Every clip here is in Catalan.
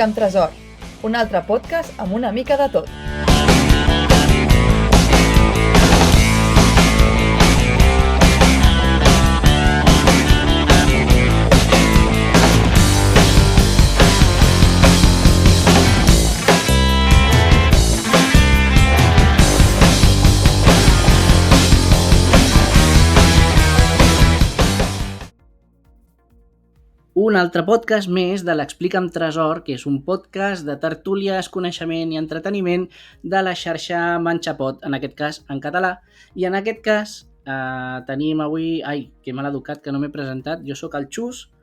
Explica'm Tresor, un altre podcast amb una mica de tot. Un altre podcast més de l'Explica'm Tresor, que és un podcast de tertúlies, coneixement i entreteniment de la xarxa Manxapot, en aquest cas en català. I en aquest cas tenim avui... Ai, que mal educat, que no m'he presentat. Jo sóc el Xus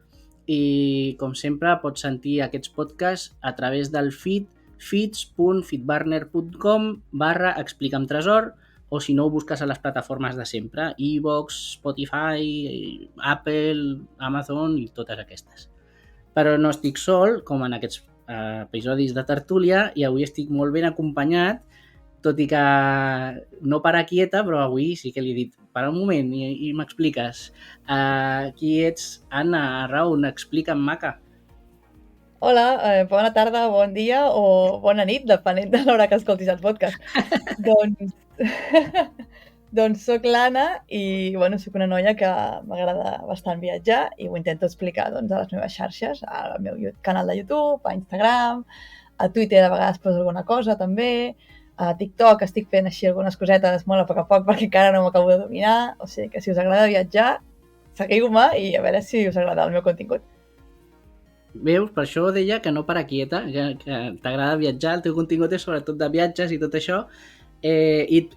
i, com sempre, pots sentir aquests podcasts a través del feed feeds.feedburner.com/explica'mtresor, o si no ho busques a les plataformes de sempre, iVoox, Spotify, Apple, Amazon i totes aquestes. Però no estic sol, com en aquests episodis de tertúlia, i avui estic molt ben acompanyat, tot i que no para quieta, però avui sí que li he dit, para un moment i m'expliques. Qui ets? Anna Raun, explica'm, maca. Hola, bona tarda, bon dia o bona nit, depenent de l'hora que escoltis el podcast. Doncs soc l'Anna i soc una noia que m'agrada bastant viatjar i ho intento explicar a les meves xarxes, al meu canal de YouTube, a Instagram, a Twitter a vegades poso alguna cosa també, a TikTok estic fent així algunes cosetes molt a poc perquè encara no m'acabo de dominar, o sigui que si us agrada viatjar, seguiu-me i a veure si us agrada el meu contingut. Veus? Per això deia que no para quieta, que t'agrada viatjar, el teu contingut és sobretot de viatges i tot això. I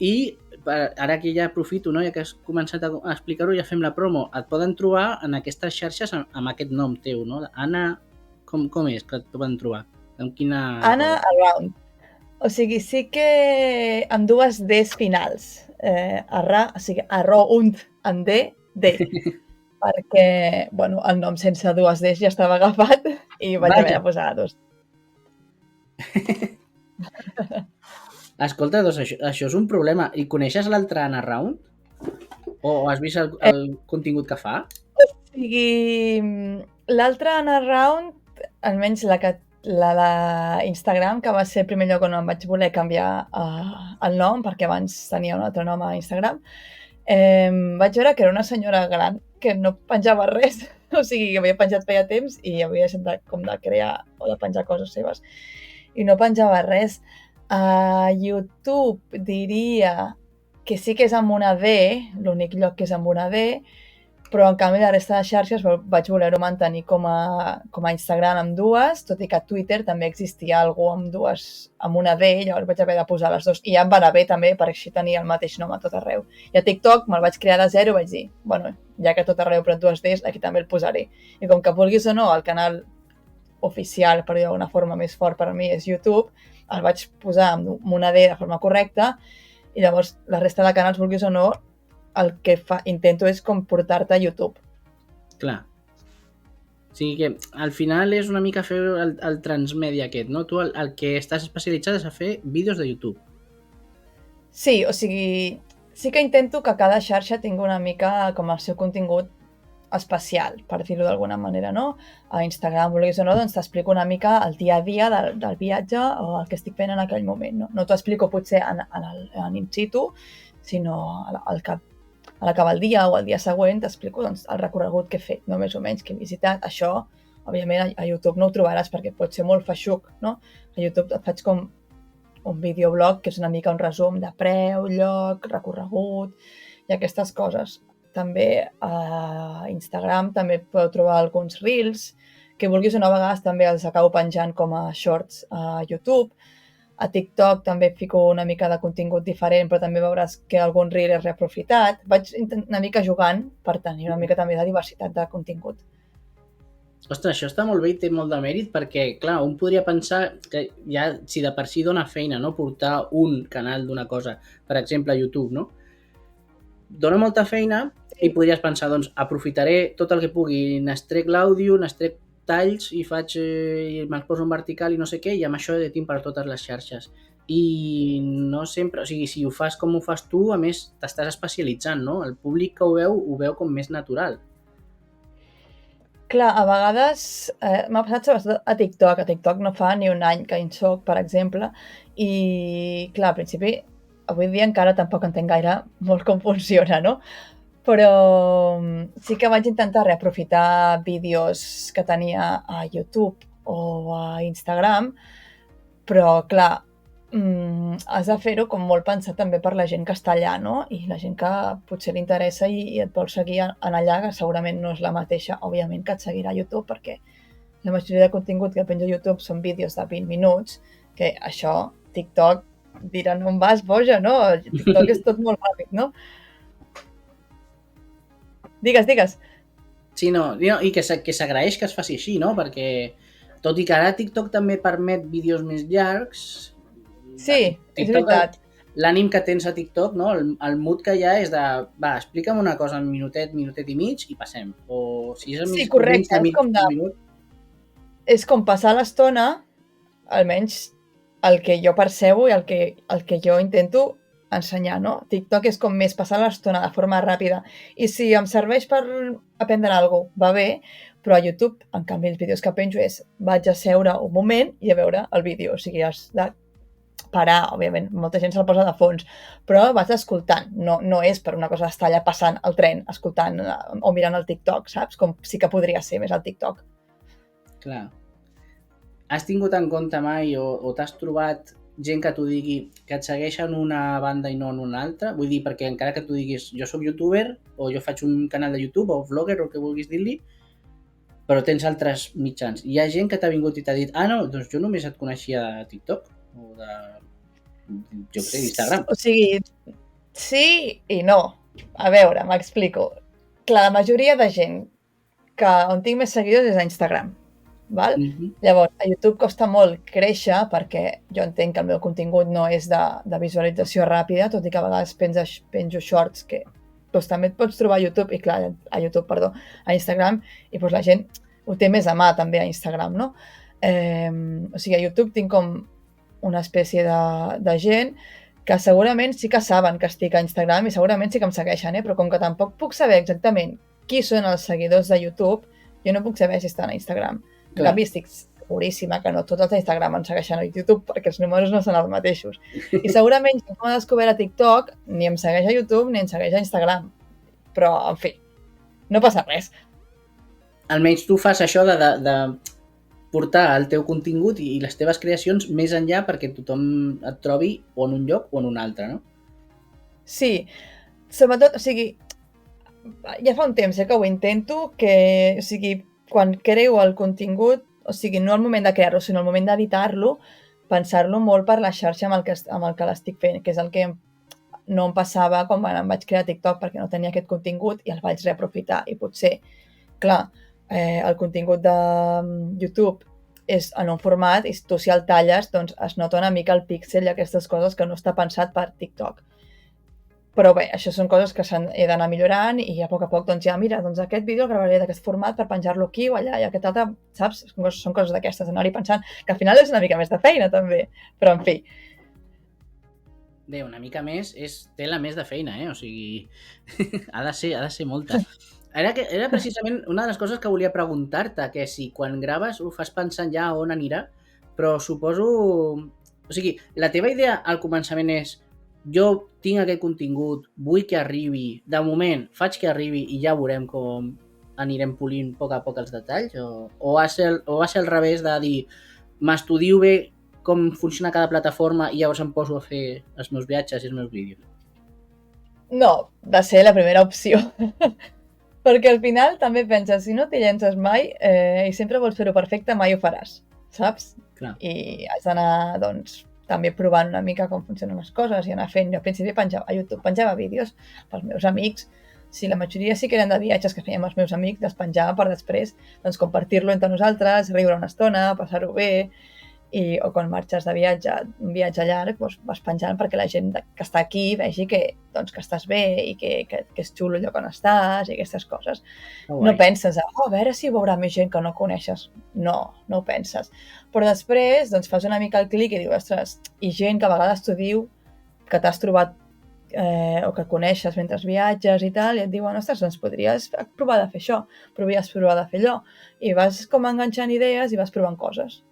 ara que ja aprofito, no? Ja que has començat a explicar-ho, ja fem la promo. Et poden trobar en aquestes xarxes amb aquest nom teu, no? Anna, com és que et poden trobar? Amb quina... Anna Around. O sigui, sí que amb dues Ds finals. O sigui, Around amb D. Perquè, el nom sense dues Ds ja estava agafat i vaig haver de posar dos. Escolta, doncs això és un problema. I coneixes l'altra Anna Round? O has vist el contingut que fa? O sigui, l'altra Anna Round, almenys la d'Instagram, que va ser el primer lloc on em vaig voler canviar el nom, perquè abans tenia un altre nom a Instagram, vaig veure que era una senyora gran que no penjava res, o sigui, que havia penjat feia temps i havia deixat com de crear o de penjar coses seves i no penjava res. A YouTube diria que sí que és amb una D, l'únic lloc que és amb una D, però en canvi la resta de xarxes vaig voler-ho mantenir com a Instagram amb dues, tot i que a Twitter també existia algú amb dues, amb una D, llavors vaig haver de posar les dues, i ja em va anar bé també, per així tenir el mateix nom a tot arreu. I a TikTok me'l vaig crear de zero i vaig dir, ja que a tot arreu pren dues Ds, aquí també el posaré. I com que vulguis o no, el canal oficial, per dir d'alguna forma més fort per a mi, és YouTube, el vaig posar amb una D de forma correcta, i llavors la resta de canals, vulguis o no, el que intento és com portar-te a YouTube. Clar. O sigui que al final és una mica fer el transmèdia aquest, no? Tu el que estàs especialitzat és a fer vídeos de YouTube. Sí, o sigui, sí que intento que cada xarxa tingui una mica com el seu contingut especial, per dir-ho d'alguna manera, no? A Instagram, vulguis o no, doncs t'explico una mica el dia a dia del viatge o el que estic fent en aquell moment, no? No t'ho explico potser en in situ, sinó a l'acabar el dia o el dia següent t'explico el recorregut que he fet, no més o menys que he visitat. Això, òbviament, a YouTube no ho trobaràs perquè pot ser molt feixuc, no? A YouTube et faig com un videoblog que és una mica un resum de preu, lloc, recorregut i aquestes coses. També a Instagram també podeu trobar alguns reels que vulguis o no, a vegades també els acabo penjant com a shorts a YouTube. A TikTok també fico una mica de contingut diferent, però també veuràs que algun reel és reaprofitat. Vaig una mica jugant per tenir una mica també de diversitat de contingut. Ostres, això està molt bé i té molt de mèrit perquè, clar, un podria pensar que ja, si de per si dona feina, no?, portar un canal d'una cosa, per exemple, a YouTube, no? Dona molta feina i podries pensar, doncs, aprofitaré tot el que pugui, n'estrec l'àudio, n'estrec talls i me'ls poso en vertical i no sé què, i amb això tinc per totes les xarxes. I no sempre, o sigui, si ho fas com ho fas tu, a més, t'estàs especialitzant, no? El públic que ho veu com més natural. Clar, a vegades m'ha passat sobretot a TikTok. A TikTok no fa ni un any que hi soc, per exemple, i clar, al principi, avui dia encara tampoc entenc gaire molt com funciona, no? Però sí que vaig intentar reaprofitar vídeos que tenia a YouTube o a Instagram, però clar, has de fer-ho com molt pensat també per la gent que està allà, no? I la gent que potser li interessa i et vol seguir en allà, que segurament no és la mateixa, òbviament, que et seguirà a YouTube, perquè la majoria de contingut que penjo a YouTube són vídeos de 20 minuts, que això, TikTok, diran on vas, boja, no? TikTok és tot molt ràpid, no? Digues. Sí, no, i que s'agraeix que es faci així, no? Perquè, tot i que ara TikTok també permet vídeos més llargs, Sí, és veritat. L'ànim que tens a TikTok, no? El mood que hi ha és de, va, explica'm una cosa en minutet i mig i passem. O si és Sí, correcte, és com passar l'estona, almenys el que jo percebo i el que jo intento ensenyar, no? TikTok és com més passar l'estona de forma ràpida. I si em serveix per aprendre alguna cosa, va bé, però a YouTube, en canvi, els vídeos que penjo és vaig a seure un moment i a veure el vídeo. O sigui, has de parar, òbviament, molta gent se'l posa de fons, però vas escoltant, no és per una cosa d'estar allà passant el tren, escoltant o mirant el TikTok, saps? Com sí que podria ser més el TikTok. Clar. Has tingut en compte mai o t'has trobat gent que t'ho digui que et segueixen una banda i no en una altra? Vull dir, perquè encara que tu diguis jo sóc youtuber o jo faig un canal de YouTube o vlogger o el que vulguis dir-li, però tens altres mitjans. Hi ha gent que t'ha vingut i t'ha dit no, doncs jo només et coneixia de TikTok o de, jo sé, d'Instagram. O sigui, sí i no. A veure, m'explico. Clar, la majoria de gent on tinc més seguidors és a Instagram. Val? Llavors, a YouTube costa molt créixer perquè jo entenc que el meu contingut no és de visualització ràpida, tot i que a vegades penjo shorts que doncs, també et pots trobar a YouTube, a Instagram, i doncs, la gent ho té més a mà també a Instagram, no? O sigui, a YouTube tinc com una espècie de gent que segurament sí que saben que estic a Instagram i segurament sí que em segueixen, però com que tampoc puc saber exactament qui són els seguidors de YouTube, jo no puc saber si estan a Instagram. En canvi, estic seguríssima que no tots els d'Instagram em segueixen a YouTube perquè els números no són els mateixos. I segurament gent que m'ha descobert a TikTok ni em segueix a YouTube ni em segueix a Instagram. Però, en fi, no passa res. Almenys tu fas això de portar el teu contingut i les teves creacions més enllà perquè tothom et trobi o en un lloc o en un altre, no? Sí, sobretot, o sigui, ja fa un temps que ho intento, o sigui, quan creo el contingut, o sigui, no al moment de crear-lo, sinó al moment d'editar-lo, pensar-lo molt per la xarxa amb el que l'estic fent, que és el que no em passava quan em vaig crear TikTok perquè no tenia aquest contingut i el vaig reaprofitar. I potser, clar, el contingut de YouTube és en un format i tu si el talles doncs es nota una mica el píxel i aquestes coses que no està pensat per TikTok. Però bé, això són coses que he d'anar millorant i a poc doncs ja, mira, doncs aquest vídeo el gravaré d'aquest format per penjar-lo aquí o allà i aquest altre, saps? Són coses d'aquestes, anar-hi pensant, que al final és una mica més de feina també, però en fi. Bé, una mica més és tela més de feina, o sigui, ha de ser molta. Era precisament una de les coses que volia preguntar-te, que si quan graves ho fas pensant ja on anirà, però suposo... O sigui, la teva idea al començament és jo tinc aquest contingut, vull que arribi, de moment faig que arribi i ja veurem com anirem polint a poc els detalls, o va ser al revés de dir m'estudio bé com funciona cada plataforma i llavors em poso a fer els meus viatges i els meus vídeos? No, va ser la primera opció. Perquè al final també penses, si no t'hi llences mai i sempre vols fer-ho perfecte, mai ho faràs, saps? Clar. I has d'anar, doncs, també provant una mica com funcionen les coses i anar fent. Jo al principi a YouTube penjava vídeos pels meus amics. Si la majoria sí que eren de viatges que fèiem els meus amics, les penjava per després doncs, compartir-lo entre nosaltres, riure una estona, passar-ho bé, o quan marxes de viatge, un viatge llarg, doncs vas penjant perquè la gent que està aquí vegi que estàs bé i que és xulo el lloc on estàs i aquestes coses. No penses, a veure si hi veurà més gent que no coneixes. No ho penses. Però després doncs, fas una mica el clic i dius, ostres, i gent que a vegades t'ho diu, que t'has trobat o que coneixes mentre viatges i tal, i et diuen, ostres, doncs podries provar de fer això, podries provar de fer allò. I vas com enganxant idees i vas provant coses.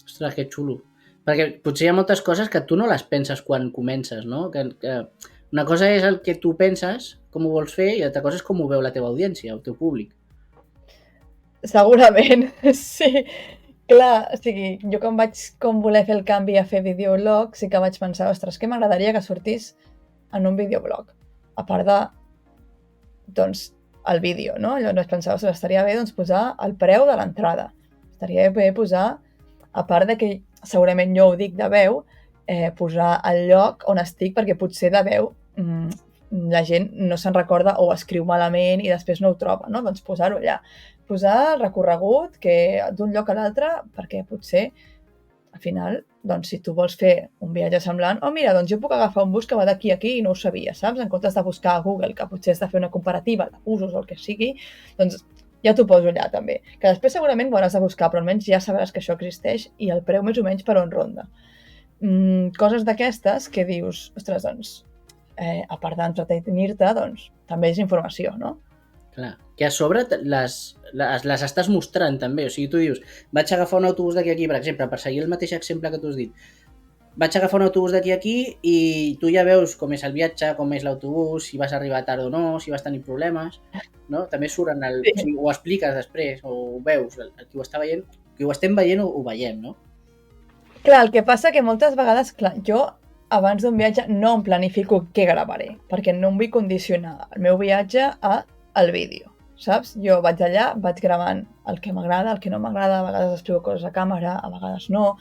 Ostres, que xulo. Perquè potser hi ha moltes coses que tu no les penses quan comences, no? Que una cosa és el que tu penses, com ho vols fer, i altra cosa és com ho veu la teva audiència, el teu públic. Segurament, sí. Clar, o sigui, jo quan vaig voler fer el canvi a fer videoblog, sí que vaig pensar, ostres, que m'agradaria que sortís en un videoblog. A part de, doncs, el vídeo, no? Llavors vaig pensar, ostres, estaria bé doncs, posar el preu de l'entrada. Estaria bé posar, a part de que segurament jo ho dic de veu, posar el lloc on estic, perquè potser de veu la gent no se'n recorda o escriu malament i després no ho troba, no? Doncs posar-ho allà. Posar el recorregut d'un lloc a l'altre, perquè potser, al final, doncs, si tu vols fer un viatge semblant, mira, doncs jo puc agafar un bus que va d'aquí a aquí i no ho sabia, saps? En comptes de buscar a Google, que potser has de fer una comparativa de busos o el que sigui, doncs ja t'ho poso allà també. Que després segurament ho hauràs de buscar, però almenys ja sabràs que això existeix i el preu més o menys per on ronda. Coses d'aquestes que dius, ostres, doncs, a part d'entretenir-te, doncs, també és informació, no? Clar, que a sobre les estàs mostrant també, o sigui, tu dius, vaig agafar un autobús d'aquí a aquí, per exemple, per seguir el mateix exemple que tu has dit, vaig agafar un autobús d'aquí a aquí i tu ja veus com és el viatge, com és l'autobús, si vas arribar tard o no, si vas tenir problemes, no? També surt en el... Sí. O sigui, ho expliques després, o ho veus, el qui ho està veient, qui ho estem veient ho veiem, no? Clar, el que passa que moltes vegades, clar, jo abans d'un viatge no em planifico què gravaré, perquè no em vull condicionar el meu viatge al vídeo, saps? Jo vaig allà, vaig gravant el que m'agrada, el que no m'agrada, a vegades explico coses a càmera, a vegades no,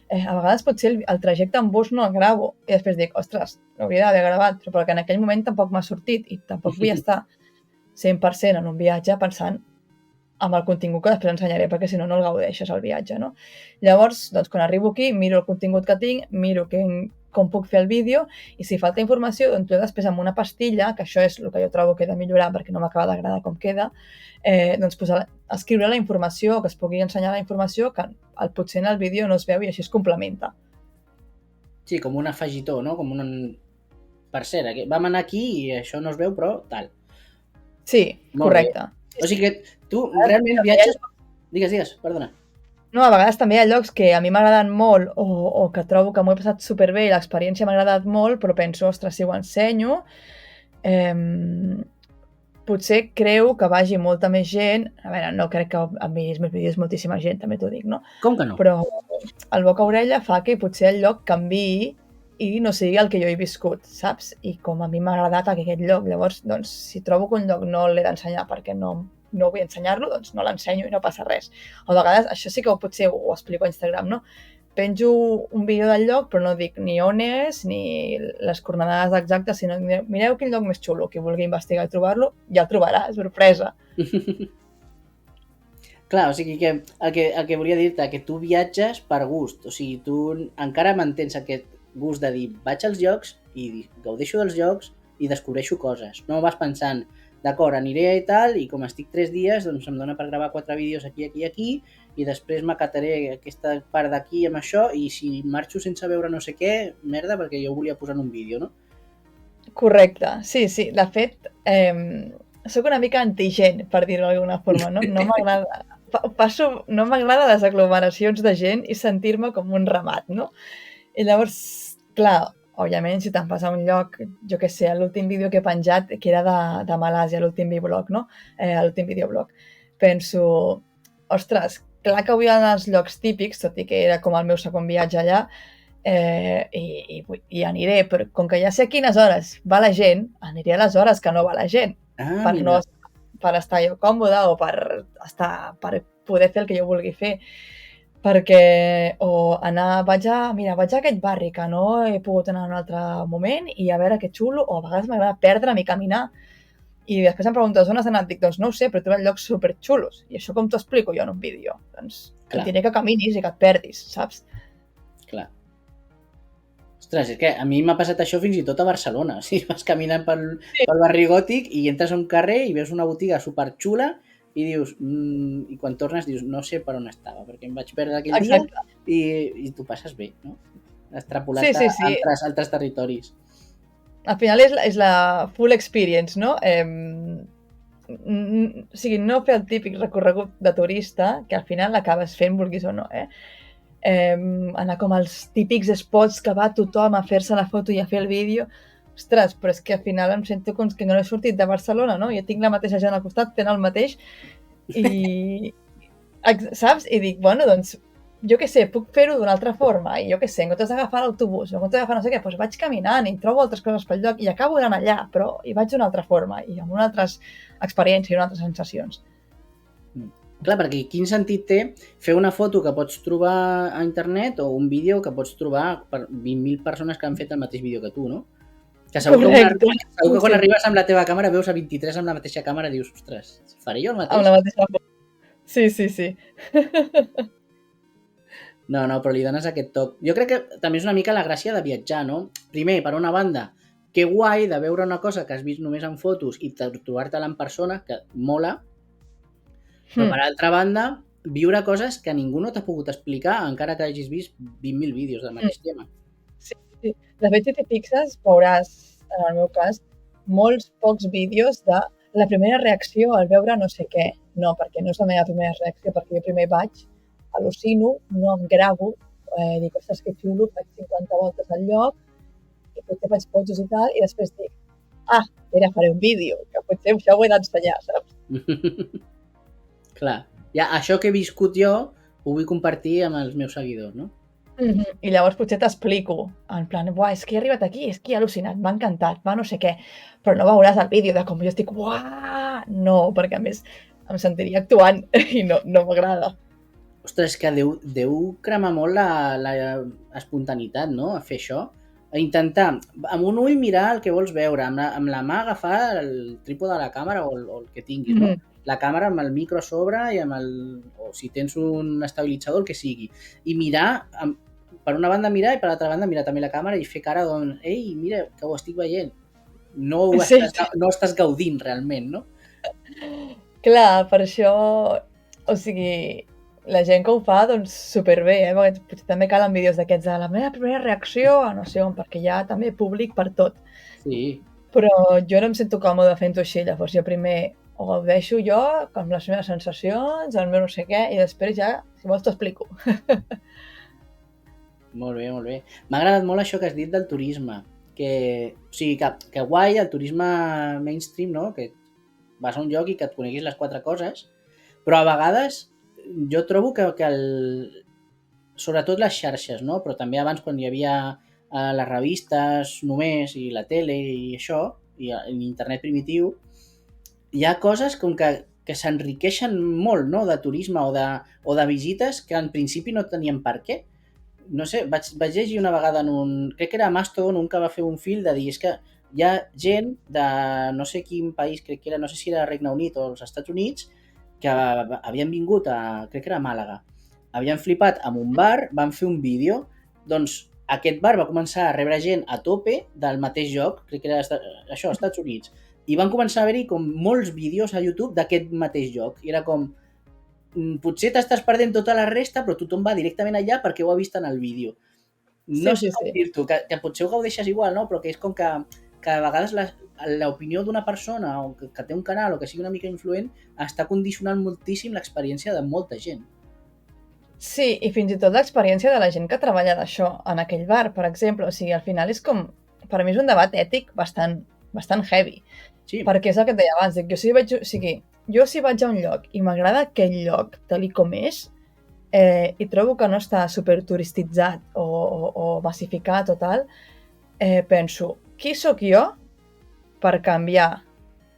a vegades potser el trajecte en bus no el gravo i després dic, ostres, l'hauria d'haver gravat, però perquè en aquell moment tampoc m'ha sortit i tampoc vull estar 100% en un viatge pensant amb el contingut que després ensenyaré, perquè si no, no el gaudeixes el viatge, no? Llavors, doncs, quan arribo aquí, miro el contingut que tinc, miro com puc fer el vídeo, i si falta informació, doncs jo després amb una pastilla, que això és el que jo trobo que he de millorar perquè no m'acaba d'agradar com queda, doncs escriure la informació, que es pugui ensenyar la informació, que potser en el vídeo no es veu i així es complementa. Sí, com un afegitó, no? Com un... Per cert, vam anar aquí i això no es veu, però tal. Sí, correcte. O sigui que tu realment viatges... Digues, perdona. No, a vegades també hi ha llocs que a mi m'agraden molt o que trobo que m'ho he passat superbé i l'experiència m'ha agradat molt, però penso, ostres, si ho ensenyo, potser creu que vagi molta més gent. A veure, no crec que em miris més vídeos moltíssima gent, també t'ho dic, no? Com que no? Però el boca-orella fa que potser el lloc canviï i no sigui el que jo he viscut, saps? I com a mi m'ha agradat aquest lloc, llavors, doncs, si trobo que un lloc no l'he d'ensenyar perquè no vull ensenyar-lo, doncs no l'ensenyo i no passa res. O a vegades, això sí que potser ho explico a Instagram, no? Penjo un vídeo del lloc, però no dic ni on és, ni les coordenades exactes, sinó mireu quin lloc més xulo, qui vulgui investigar i trobar-lo, ja el trobarà, sorpresa. Clar, o sigui que el que volia dir-te, que tu viatges per gust, o sigui, tu encara mantens aquest gust de dir, vaig als llocs i gaudeixo dels llocs i descobreixo coses. No vas pensant, d'acord, aniré i tal, i com estic 3 dies, doncs em dona per gravar 4 vídeos aquí, i després m'acataré aquesta part d'aquí amb això, i si marxo sense veure no sé què, merda, perquè jo ho volia posar en un vídeo, no? Correcte, sí. De fet, soc una mica antigent, per dir-ho d'alguna forma, no? No m'agrada... no m'agrada les aglomeracions de gent i sentir-me com un ramat, no? I llavors, clar, òbviament, si te'n vas a un lloc, jo què sé, l'últim vídeo que he penjat, que era de Malàsia, l'últim videoblog, no? L'últim videoblog. Penso, ostres, clar que vull anar als llocs típics, tot i que era com el meu segon viatge allà, i aniré, però com que ja sé a quines hores va la gent, aniré a les hores que no va la gent, per estar jo còmoda o per poder fer el que jo vulgui fer. Perquè, vaig a aquest barri que no he pogut anar en un altre moment i a veure que xulo, o a vegades m'agrada perdre'm i caminar. I després em preguntes on has anat, dic, doncs no ho sé, però he trobat llocs superxulos. I això com t'ho explico jo en un vídeo? Doncs et diré que caminis i que et perdis, saps? Clar. Ostres, és que a mi m'ha passat això fins i tot a Barcelona. O sigui, vas caminant pel barri gòtic i entres a un carrer i veus una botiga superxula i dius, i quan tornes dius, no sé per on estava, perquè em vaig perdre aquell dia i tu passes bé, no? Extrapolat a altres territoris. al final és la full experience, no? O sigui, no fer el típic recorregut de turista, que al final l'acabes fent, vulguis o no, anar com als típics spots que va tothom a fer-se la foto i a fer el vídeo. Ostres, però és que al final em sento com que no he sortit de Barcelona, no? Jo tinc la mateixa gent al costat, fent el mateix, i saps? I dic, bueno, doncs, jo què sé, puc fer-ho d'una altra forma, i jo què sé, en comptes d'agafar l'autobús, en comptes d'agafar no sé què, doncs vaig caminant i trobo altres coses pel lloc i acabo anant allà, però hi vaig d'una altra forma i amb unes altres experiències i unes altres sensacions. Clar, perquè quin sentit té fer una foto que pots trobar a internet o un vídeo que pots trobar per 20.000 persones que han fet el mateix vídeo que tu, no? Que segur que quan arribes amb la teva càmera veus a 23 amb la mateixa càmera i dius, ostres, faré jo el mateix? Amb la mateixa foto. Sí. No, però li dones aquest toc. Jo crec que també és una mica la gràcia de viatjar, no? Primer, per una banda, que guai de veure una cosa que has vist només en fotos i trobar-te-la en persona, que mola, però per altra banda, viure coses que ningú no t'ha pogut explicar encara que hagis vist 20.000 vídeos del mateix tema. Sí. De fet, si t'hi fixes, veuràs, en el meu cas, molts pocs vídeos de la primera reacció al veure no sé què. No, perquè no és la meva primera reacció, perquè jo primer vaig, al·lucino, no em gravo, dic, ostres, que xulo, faig 50 voltes al lloc, i potser faig fotos i tal, i després dic, ara faré un vídeo, que potser això ho he d'ensenyar, saps? Clar, ja això que he viscut jo ho vull compartir amb els meus seguidors, no? I llavors potser t'explico, en plan, és que he arribat aquí, és que he al·lucinat, m'ha encantat, no sé què, però no veuràs el vídeo de com jo estic, no, perquè a més em sentiria actuant i no m'agrada. Ostres, que deu cremar molt la espontaneïtat, no?, a fer això. A intentar, amb un ull mirar el que vols veure, amb la mà agafar el trípode de la càmera o el que tinguis, no? La càmera amb el micro a sobre i amb o si tens un estabilitzador, el que sigui. I mirar, per una banda mirar i per l'altra banda mirar també la càmera i fer cara ei, mira, que ho estic veient. No estàs gaudint realment, no? Clar, per això, o sigui, la gent que ho fa, doncs, superbé, perquè potser també calen vídeos d'aquests de la meva primera reacció a no sé on, perquè hi ha també públic per tot. Sí. Però jo no em sento còmode fent-ho així, llavors jo primer ho gaudeixo jo, amb les meves sensacions, el meu no sé què, i després ja, si vols, t'ho explico. Molt bé. M'ha agradat molt això que has dit del turisme, que guai, el turisme mainstream, no?, que vas a un lloc i que et coneguis les 4 coses, però a vegades jo trobo que sobretot les xarxes, no?, però també abans quan hi havia les revistes només i la tele i això, i l'internet primitiu, hi ha coses com que s'enriqueixen molt, no?, de turisme o de visites que en principi no tenien per què. No sé, vaig llegir una vegada crec que era Mastodon, un que va fer un fil de dir, és que hi ha gent de no sé quin país, crec que era, no sé si era Regne Unit o els Estats Units, que havien vingut crec que era Màlaga, havien flipat amb un bar, van fer un vídeo, doncs aquest bar va començar a rebre gent a tope del mateix lloc, crec que era això, Estats Units, i van començar a haver-hi com molts vídeos a YouTube d'aquest mateix lloc, i era com, potser t'estàs perdent tota la resta, però tothom va directament allà perquè ho ha vist en el vídeo. No sé com dir-t'ho, que potser ho gaudeixes igual, no?, però que és com que a vegades l'opinió d'una persona o que té un canal o que sigui una mica influent està condicionant moltíssim l'experiència de molta gent. Sí, i fins i tot l'experiència de la gent que treballa d'això en aquell bar, per exemple. O sigui, al final és com, per mi és un debat ètic bastant heavy. Sí. Perquè és el que et deia abans, jo si vaig a un lloc i m'agrada aquell lloc tal com és, i trobo que no està superturistitzat o massificat o tal, penso, qui sóc jo per canviar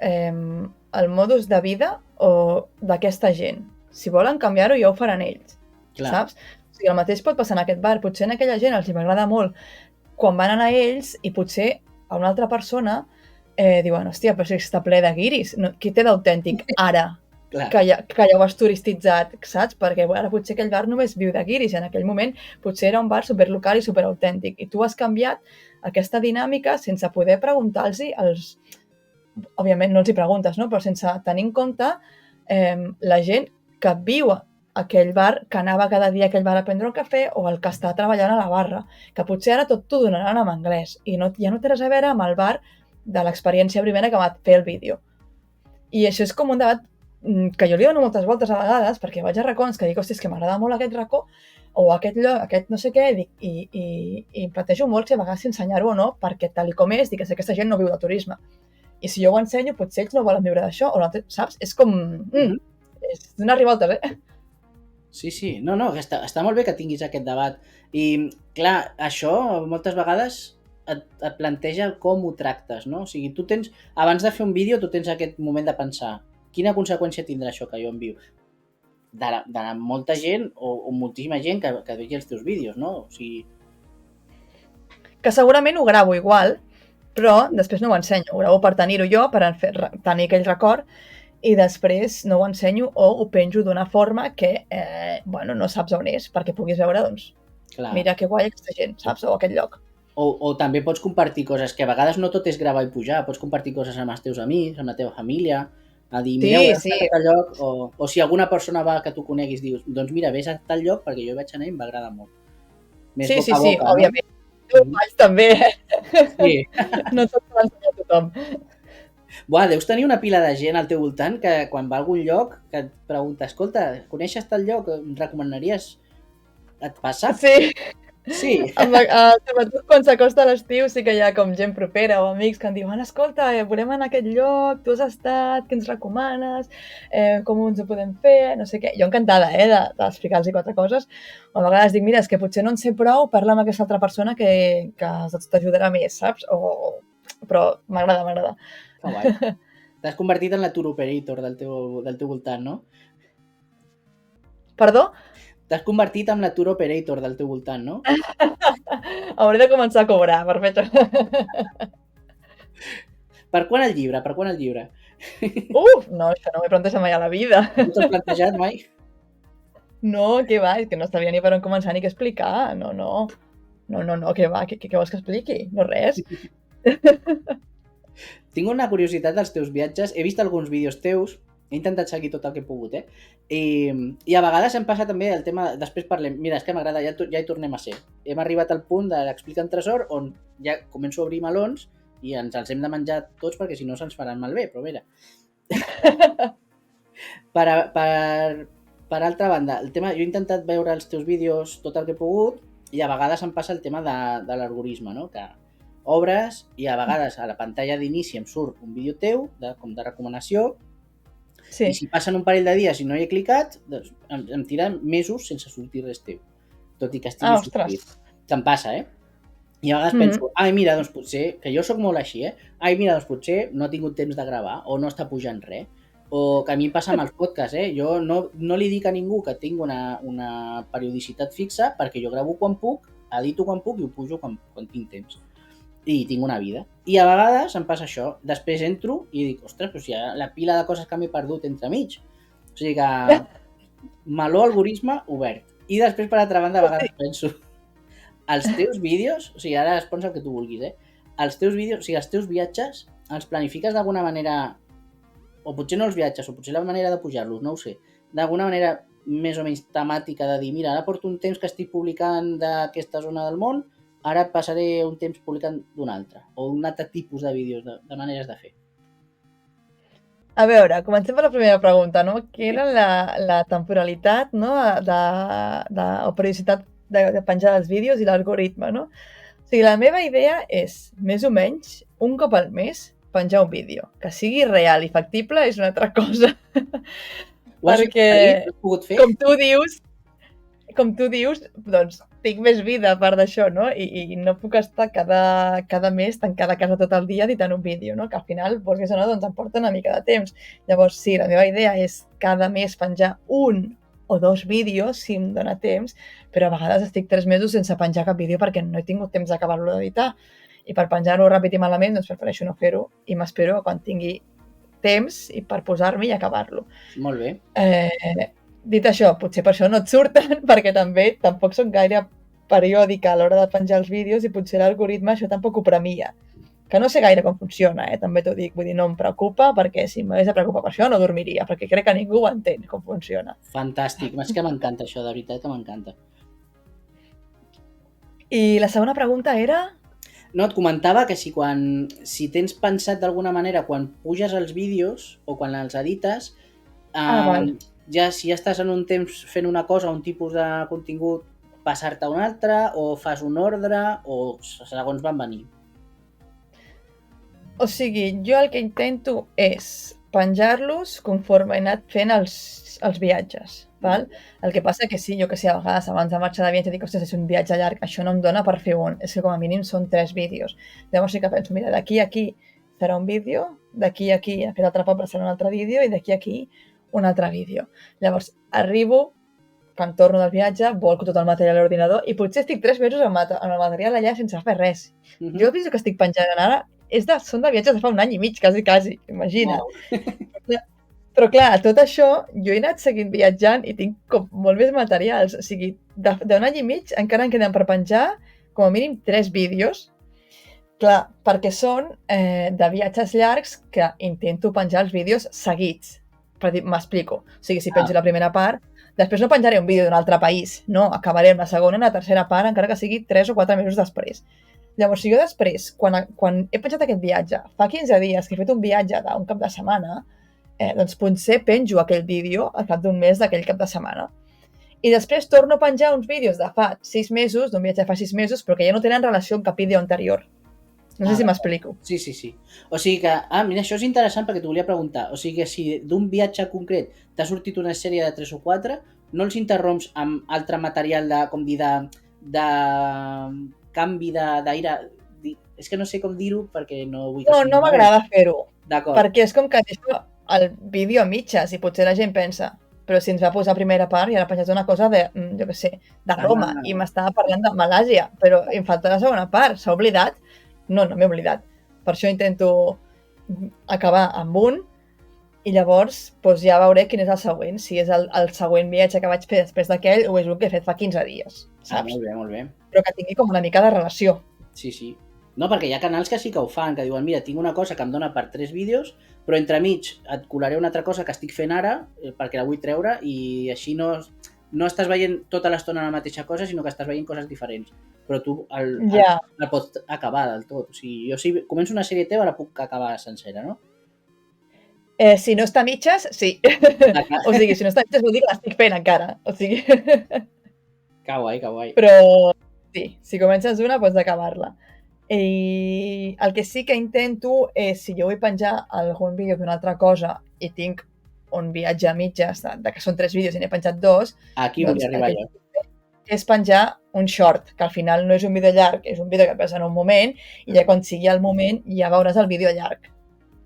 el modus de vida o d'aquesta gent? Si volen canviar-ho, ja ho faran ells. Clar. Saps? O sigui, el mateix pot passar en aquest bar. Potser en aquella gent els m'agrada molt quan van anar ells i potser a una altra persona diuen, hòstia, però si està ple de guiris. No, qui té d'autèntic ara que ja ho has turistitzat, saps? Perquè ara potser aquell bar només viu de guiris i en aquell moment potser era un bar superlocal i superautèntic. I tu has canviat aquesta dinàmica sense poder preguntar-los, òbviament no els hi preguntes, no? Però sense tenir en compte la gent que viu aquell bar que anava cada dia a aquell bar a prendre un cafè o el que està treballant a la barra, que potser ara tot t'ho donaran en anglès i ja no té res a veure amb el bar de l'experiència primera que va fer el vídeo. I això és com un debat que jo li dono moltes voltes a vegades perquè vaig a racons que dic, hòstia, és que m'agrada molt aquest racó o aquest lloc, aquest no sé què, i em plantejo molt si a vegades ensenyar-ho o no, perquè tal com és, dic que aquesta gent no viu de turisme. I si jo ho ensenyo, potser ells no volen viure d'això, o no, saps? És com... és donar revoltes, Sí. No, està molt bé que tinguis aquest debat. I, clar, això moltes vegades et planteja com ho tractes, no? O sigui, tu tens, abans de fer un vídeo, tu tens aquest moment de pensar quina conseqüència tindrà això que jo envio? De molta gent o moltíssima gent que vegi els teus vídeos, no? O sigui... Que segurament ho gravo igual, però després no ho ensenyo. Ho gravo per tenir-ho jo, per tenir aquell record, i després no ho ensenyo o ho penjo d'una forma que, bueno, no saps on és, perquè puguis veure, doncs, clar, mira que guai aquesta gent, saps? O aquest lloc. O també pots compartir coses, que a vegades no tot és gravar i pujar, pots compartir coses amb els teus amics, amb la teva família, a dir, mireu, sí. A tal lloc, o si alguna persona va que tu coneguis, dius, doncs mira, vés a tal lloc perquè jo vaig anar i em va agradar molt. Més sí, òbviament. Tu ho faig també, Sí. No tot s'ho ensenyar a tothom. Buah, deus tenir una pila de gent al teu voltant que quan va a algun lloc que et pregunta, escolta, coneixes tal lloc? Em recomanaries? Et passa? Sí. Sí. Sobretot quan s'acosta l'estiu sí que hi ha com gent propera o amics que em diuen, escolta, volem anar a aquest lloc, tu has estat, què ens recomanes, com ens ho podem fer, no sé què. Jo encantada, d'explicar-los 4 coses. A vegades dic, mira, és que potser no en sé prou, parla amb aquesta altra persona que t'ajudarà més, saps? Però m'agrada. Oh, t'has convertit en la tour operator del teu voltant, no? Perdó? T'has convertit en la tour operator del teu voltant, no? Hauré de començar a cobrar, perfecte. Per quan el llibre? No, això no m'he plantejat mai a la vida. No t'has plantejat mai? No, què va, és que no sabia ni per on començar ni què explicar. No, què va, què vols que expliqui? No res. Tinc una curiositat dels teus viatges. He vist alguns vídeos teus, he intentat seguir tot el que he pogut, I a vegades em passa també el tema, després parlem, mira, és que m'agrada, ja hi tornem a ser. Hem arribat al punt de l'Explica en Tresor, on ja començo a obrir melons i ens els hem de menjar tots perquè si no se'ns faran malbé, però mira. Per altra banda, el tema, jo he intentat veure els teus vídeos tot el que he pogut i a vegades em passa el tema de l'algoritme, no? Que obres i a vegades a la pantalla d'inici em surt un vídeo teu, com de recomanació, sí. I si passen un parell de dies i no hi he clicat, doncs em tira mesos sense sortir res teu, tot i que estigui sortit. Te'n passa, I a vegades penso, mira, doncs potser, que jo sóc molt així, mira, doncs potser no ha tingut temps de gravar o no està pujant res, o que a mi em passa amb els podcasts, Jo no li dic a ningú que tinc una periodicitat fixa perquè jo gravo quan puc, edito quan puc i ho pujo quan tinc temps. I tinc una vida. I a vegades em passa això. Després entro i dic, ostres, però si hi ha la pila de coses que m'he perdut entremig. O sigui que meló algoritme obert. I després, per altra banda, a vegades penso els teus vídeos, o sigui, ara respons el que tu vulguis, els teus vídeos, o sigui, els teus viatges els planifiques d'alguna manera, o potser no els viatges, o potser la manera de pujar-los, no ho sé, d'alguna manera més o menys temàtica de dir, mira, ara porto un temps que estic publicant d'aquesta zona del món, ara passaré un temps publicant d'un altre, o un altre tipus de vídeos, de maneres de fer. A veure, comencem per la primera pregunta, no? Que era la temporalitat, no? O periodicitat de penjar els vídeos i l'algoritme, no? O sigui, la meva idea és, més o menys, un cop al mes, penjar un vídeo. Que sigui real i factible és una altra cosa. Perquè, com tu dius, doncs, tinc més vida a part d'això, no? I no puc estar cada mes tancada a casa tot el dia editant un vídeo, no? Que al final, vols que no, doncs em porta una mica de temps. Llavors, sí, la meva idea és cada mes penjar 1 o 2 vídeos, si em dóna temps, però a vegades estic 3 mesos sense penjar cap vídeo perquè no he tingut temps d'acabar-lo d'editar. I per penjar-lo ràpid i malament, doncs prefereixo no fer-ho i m'espero quan tingui temps i per posar-me i acabar-lo. Molt bé. Dit això, potser per això no et surten, perquè tampoc soc gaire periòdica a l'hora de penjar els vídeos i potser l'algoritme això tampoc ho premia. que no sé gaire com funciona, també t'ho dic, vull dir, no em preocupa, perquè si m'hagués de preocupar per això no dormiria, perquè crec que ningú ho entén com funciona. Fantàstic, és que m'encanta això, de veritat que m'encanta. I la segona pregunta era... No, et comentava que si tens pensat d'alguna manera quan puges els vídeos o quan els edites, val. si ja estàs en un temps fent una cosa, un tipus de contingut, passar-te a un altre, o fas un ordre, o segons van venir. O sigui, jo el que intento és penjar-los conforme he anat fent els viatges, val? El que passa que sí, jo que sé, a vegades abans de marxar de viatge dic, ostres, és un viatge llarg, això no em dona per fer un, és que com a mínim són 3 vídeos. Llavors sí que penso, mira, d'aquí a aquí serà un vídeo, d'aquí a aquí a aquest altre poble serà un altre vídeo i d'aquí a aquí un altre vídeo. Llavors arribo, quan torno del viatge, volco tot el material a l'ordinador i potser estic 3 mesos amb el material allà sense fer res. Jo el vídeo que estic penjant ara són de viatges de fa 1 any i mig, quasi, imagina't. Wow. Però clar, tot això, jo he anat seguint viatjant i tinc com molt més materials. O sigui, d'un any i mig encara em queden per penjar com a mínim 3 vídeos. Clar, perquè són de viatges llargs que intento penjar els vídeos seguits. M'explico. O sigui, si penjo la primera part, després no penjaré un vídeo d'un altre país. No, acabaré amb la segona i la tercera part, encara que sigui 3 o 4 mesos després. Llavors, si jo després, quan he penjat aquest viatge, fa 15 dies que he fet un viatge d'un cap de setmana, doncs potser penjo aquell vídeo al cap d'un mes d'aquell cap de setmana. I després torno a penjar uns vídeos de fa 6 mesos, d'un viatge de fa 6 mesos, però que ja no tenen relació amb cap vídeo anterior. No sé si m'explico. Sí. O sigui que, mira, això és interessant perquè t'ho volia preguntar. O sigui que si d'un viatge concret t'ha sortit una sèrie de 3 o 4, no els interromps amb altre material de canvi d'aire, és que no sé com dir-ho perquè no vull que... No m'agrada fer-ho, d'acord, perquè és com que deixo el vídeo a mitges i potser la gent pensa, però si ens va posar primera part i ara ha penjat una cosa de, jo què sé, de Roma i m'estava parlant de Malàsia, però em falta la segona part, s'ha oblidat? No m'he oblidat. Per això intento acabar amb un i llavors ja veuré quin és el següent, si és el següent viatge que vaig fer després d'aquell o és el que he fet fa 15 dies, saps? Molt bé. Però que tingui com una mica de relació. Sí. No, perquè hi ha canals que sí que ho fan, que diuen, mira, tinc una cosa que em dona per 3 vídeos, però entremig et colaré una altra cosa que estic fent ara perquè la vull treure i així no estàs veient tota l'estona la mateixa cosa, sinó que estàs veient coses diferents. Però tu el pots acabar del tot. O sigui, jo si començo una sèrie teva la puc acabar sencera, no? Si no està a mitges, sí. O sigui, si no està a mitges vol dir que l'estic fent encara. O sigui... Que guai. Però sí, si comences una pots acabar-la. I el que sí que intento és, si jo vull penjar algun vídeo d'una altra cosa i tinc un viatge a mitges, que són 3 vídeos i n'he penjat 2, aquí volia arribar jo. És penjar un short, que al final no és un vídeo llarg, és un vídeo que passa en un moment i ja quan sigui el moment ja veuràs el vídeo llarg,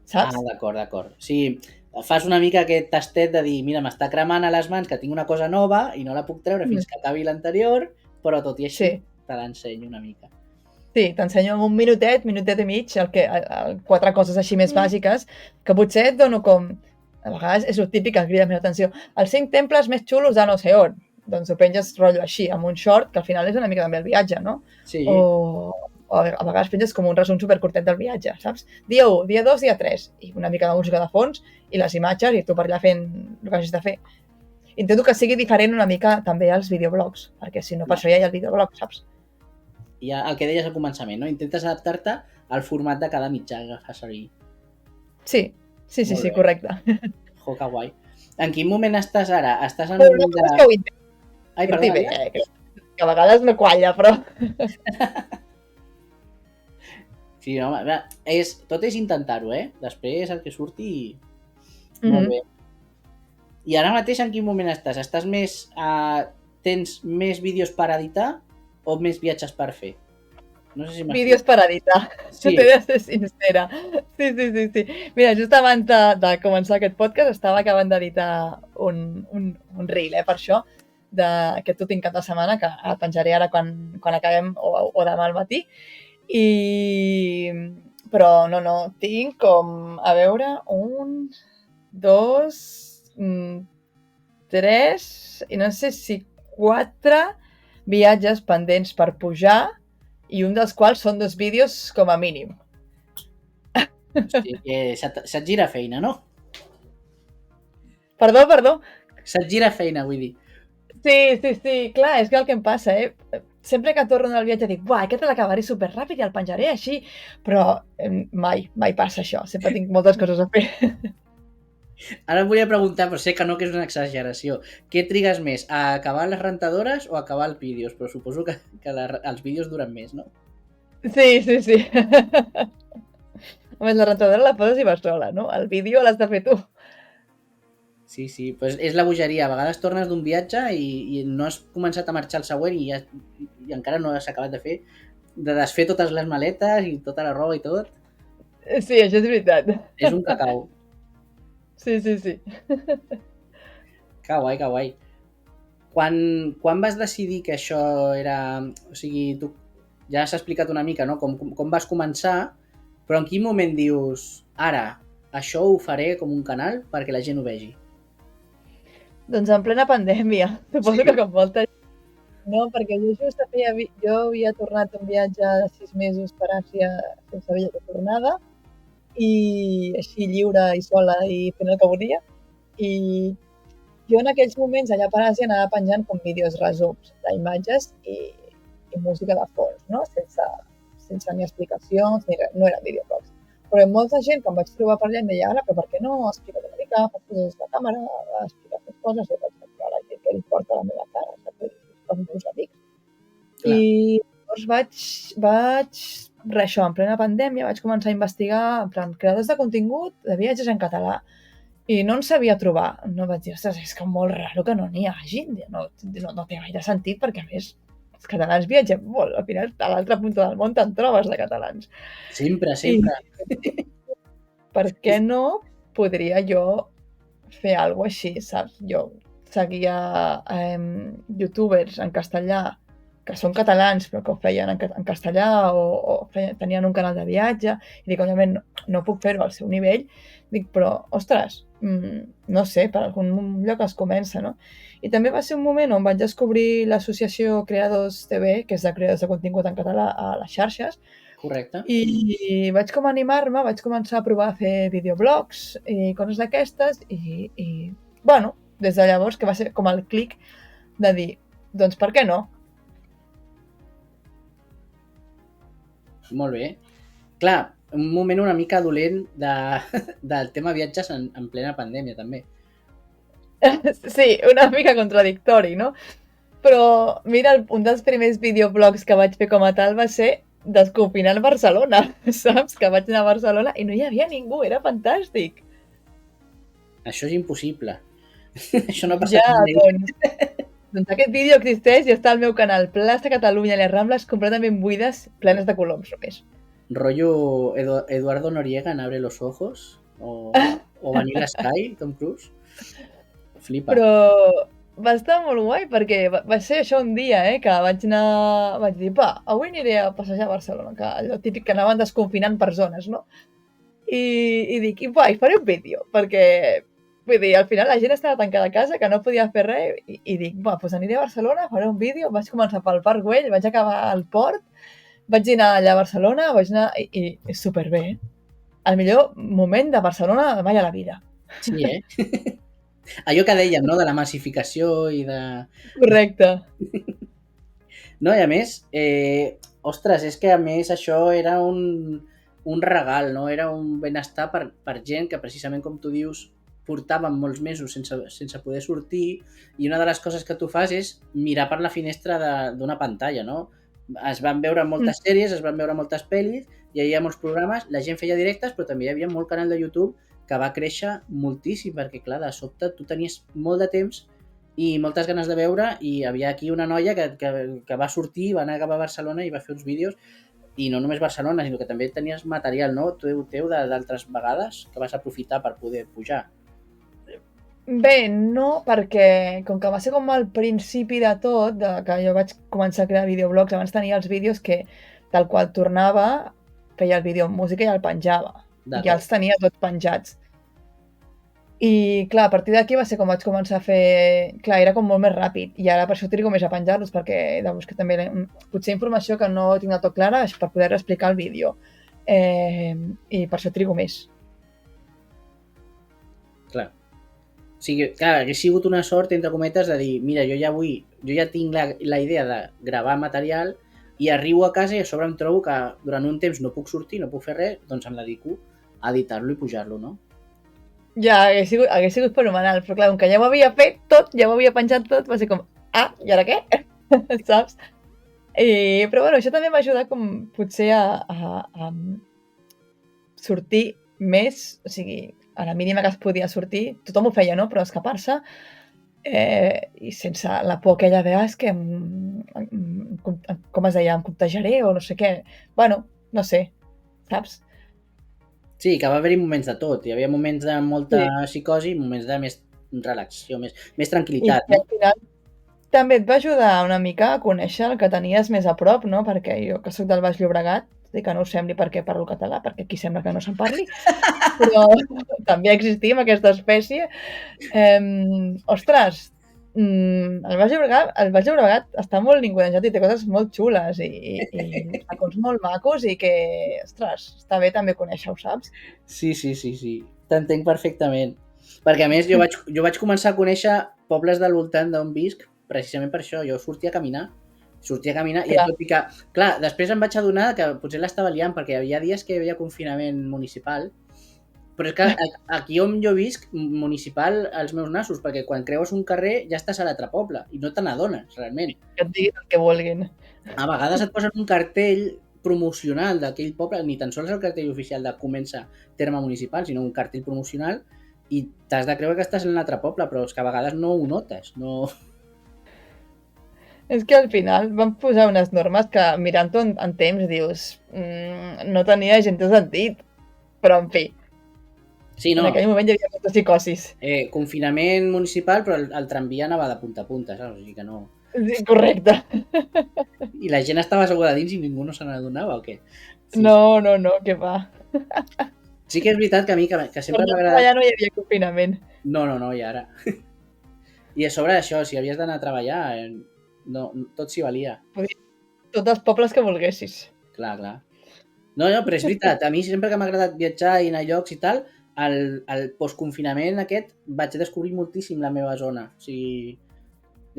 saps? D'acord. Sí, fas una mica aquest tastet de dir, mira, m'està cremant a les mans que tinc una cosa nova i no la puc treure fins que acabi l'anterior, però tot i així te l'ensenyo una mica. Sí, t'ensenyo en un minutet i mig, 4 coses així més bàsiques, que potser et dono com... A vegades és el típic que crida més l'atenció. Els 5 temples més xulos de no sé on. Doncs ho penges rotllo així, amb un short, que al final és una mica també el viatge, no? Sí. O a vegades penges com un resum supercurtet del viatge, saps? Dia 1, dia 2, dia 3, i una mica de música de fons, i les imatges, i tu per allà fent el que hagis de fer. Intento que sigui diferent una mica també als videoblogs, perquè si no, per això ja hi ha el videoblog, saps? I el que deies al començament, no? Intentes adaptar-te al format de cada mitjà que fas servir. Sí, correcte. Jo, que guai. En quin moment estàs ara? Estàs en un moment de... Que ho intento. Ai, perdó. Que a vegades no qualla, però... Sí, no, tot és intentar-ho, Després el que surti... Molt bé. I ara mateix en quin moment estàs? Estàs més... Tens més vídeos per editar o més viatges per fer? No sé si vídeos per editar. Sí. T'he de ser sincera. Sí. Mira, just abans de començar aquest podcast estava acabant d'editar un reel, per això, que tot tinc cap de setmana, que el penjaré ara quan acabem o demà al matí. Però no, tinc com, a veure, 1, 2, 3, i no sé si 4 viatges pendents per pujar, i un dels quals són 2 vídeos com a mínim. Hosti, se't gira feina, no? Perdó. Se't gira feina, vull dir. Sí, clar, és que el que em passa, sempre que torno del viatge dic, buah, aquest l'acabaré superràpid i el penjaré així, però mai passa això, sempre tinc moltes coses a fer. Ara em volia preguntar, però sé que no, que és una exageració. Què trigues més, a acabar les rentadores o a acabar els vídeos? Però suposo que els vídeos duren més, no? Sí. A més, la rentadora la poses i vas sola, no? El vídeo l'has de fer tu. Sí, pues és la bogeria. A vegades tornes d'un viatge i no has començat a marxar el següent i encara no has acabat de fer, de desfer totes les maletes i tota la roba i tot. Sí, això és veritat. És un cacau. Sí. Que guai. Quan vas decidir que això era... O sigui, tu ja has explicat una mica, no?, com vas començar, però en quin moment dius, ara, això ho faré com un canal perquè la gent ho vegi? Doncs en plena pandèmia, suposo que com molta gent. No, perquè jo just jo havia tornat un viatge de 6 mesos per Àsia sense haver de tornada, i així lliure i sola i fent el que volia. I jo en aquells moments allà per Àsia anava penjant com vídeos resums d'imatges i música de fons, no? Sense ni explicacions, no eren videoblogs. Però hi ha molta gent que em vaig trobar per allà i em deia, ara, però per què no explica't una mica, fas coses de càmera, expliques les coses, i vaig dir, a la gent que li importa la meva cara, saps? Com els meus amics. Clar. I llavors vaig això, en plena pandèmia, vaig començar a investigar en plan creadors de contingut de viatges en català. I no en sabia trobar. No vaig dir, ostres, és que molt raro que no n'hi hagi. No té gaire sentit, perquè a més els catalans viatgem molt. Al final, a l'altra punta del món te'n trobes de catalans. Sempre. I per què no podria jo fer alguna cosa així, saps? Jo seguia youtubers en castellà que són catalans però que ho feien en castellà o tenien un canal de viatge i dic, òbviament no puc fer-ho al seu nivell, dic, però, ostres, no sé, per algun lloc es comença, no? I també va ser un moment on vaig descobrir l'associació Creadors TV, que és de creadors de contingut en català a les xarxes. Correcte. I vaig com animar-me, vaig començar a provar a fer videoblogs i coses d'aquestes i bueno, des de llavors que va ser com el clic de dir, doncs per què no? Molt bé. Clar, un moment una mica dolent del tema viatges en plena pandèmia, també. Sí, una mica contradictori, no? Però mira, un dels primers videoblogs que vaig fer com a tal va ser desconfinant Barcelona, saps? Que vaig anar a Barcelona i no hi havia ningú, era fantàstic. Això és impossible. Això no ha passat mai. Doncs aquest vídeo existeix i està al meu canal Plaça Catalunya i les Rambles completament buides, plenes de coloms només. Rollo Eduardo Noriega en Abre los Ojos o Vanilla Sky, Tom Cruise. Flipa. Però va estar molt guai perquè va ser això un dia, que vaig dir, avui aniré a passejar a Barcelona, que allò típic que anaven desconfinant per zones, no? I dic, i faré un vídeo, perquè vull dir, al final la gent estava tancada a casa, que no podia fer res, i dic, doncs aniré a Barcelona, faré un vídeo, vaig començar pel Parc Güell, vaig acabar al port, vaig anar allà a Barcelona, i superbé. El millor moment de Barcelona mai a la vida. Sí, allò que dèiem, no?, de la massificació i de... Correcte. No, i a més, ostres, és que a més això era un regal, no? Era un benestar per gent que precisament, com tu dius, portàvem molts mesos sense poder sortir, i una de les coses que tu fas és mirar per la finestra d'una pantalla, no? Es van veure moltes sèries, es van veure moltes pel·lis, hi havia molts programes, la gent feia directes, però també hi havia molt canal de YouTube que va créixer moltíssim, perquè clar, de sobte tu tenies molt de temps i moltes ganes de veure, i havia aquí una noia que va sortir, va anar cap a Barcelona i va fer uns vídeos, i no només Barcelona, sinó que també tenies material, no?, teu d'altres vegades que vas aprofitar per poder pujar. Bé, no, perquè com que va ser com al principi de tot, que jo vaig començar a crear videoblogs, abans tenia els vídeos que tal qual tornava, feia el vídeo amb música i el penjava. I ja els tenia tots penjats. I clar, a partir d'aquí va ser com vaig començar a fer... Clar, era com molt més ràpid, i ara per això trigo més a penjar-los, perquè he de buscar també potser informació que no tinc del tot clara per poder explicar el vídeo. i per això trigo més. Clar. O sigui, clar, hagués sigut una sort, entre cometes, de dir, mira, jo ja tinc la idea de gravar material i arribo a casa i a sobre em trobo que durant un temps no puc sortir, no puc fer res, doncs em dedico a editar-lo i pujar-lo, no? Ja, hagués sigut fenomenal, però clar, com que ja ho havia fet tot, ja ho havia penjat tot, va ser com, i ara què? Saps? Però bueno, això també m'ha ajudat com potser a sortir més, o sigui, a la mínima que es podia sortir, tothom ho feia, no? Però escapar-se, i sense la por aquella de, és que com es deia, em contagiaré o no sé què. Bueno, no sé, saps? Sí, que va haver-hi moments de tot. Hi havia moments de molta psicosi i moments de més relaxació, més tranquil·litat, I al final també et va ajudar una mica a conèixer el que tenies més a prop, no? Perquè jo, que sóc del Baix Llobregat, i que no ho sembli perquè parlo català, perquè aquí sembla que no se'n parli, però també existim, aquesta espècie. Ostres, el Baix Llobregat està molt ningunejat i té coses molt xules i racons molt macos i que, ostres, està bé també conèixer-ho, saps? Sí. T'entenc perfectament. Perquè a més jo vaig començar a conèixer pobles del voltant d'on visc precisament per això. Jo sortia a caminar i tot i que, clar, després em vaig adonar que potser l'estava liant perquè hi havia dies que hi havia confinament municipal, però és que aquí on jo visc, municipal, als meus nassos, perquè quan creues un carrer ja estàs a l'altre poble i no te n'adones, realment. Que et diguin el que vulguin. A vegades et posen un cartell promocional d'aquell poble, ni tan sols el cartell oficial de comença terme municipal, sinó un cartell promocional i t'has de creure que estàs en un altre poble, però és que a vegades no ho notes, no... És que al final van posar unes normes que mirant-ho en temps dius no tenia gens de sentit, però en fi. Sí, no. En aquell moment hi havia molta psicosis. Confinament municipal, però el tramvia anava de punta a punta, saps? O sigui que no... Sí, correcte. I la gent estava asseguda dins i ningú no se n'adonava o què? Sí. No, què va. Sí que és veritat que a mi que sempre m'ha agradat... Allà no hi havia confinament. No, i ara. I a sobre d'això, si havies d'anar a treballar, no, tot s'hi valia. Tots els pobles que volguessis. Clar. No, però és veritat, a mi sempre que m'ha agradat viatjar i anar a llocs i tal, el postconfinament aquest vaig descobrir moltíssim la meva zona. O sigui,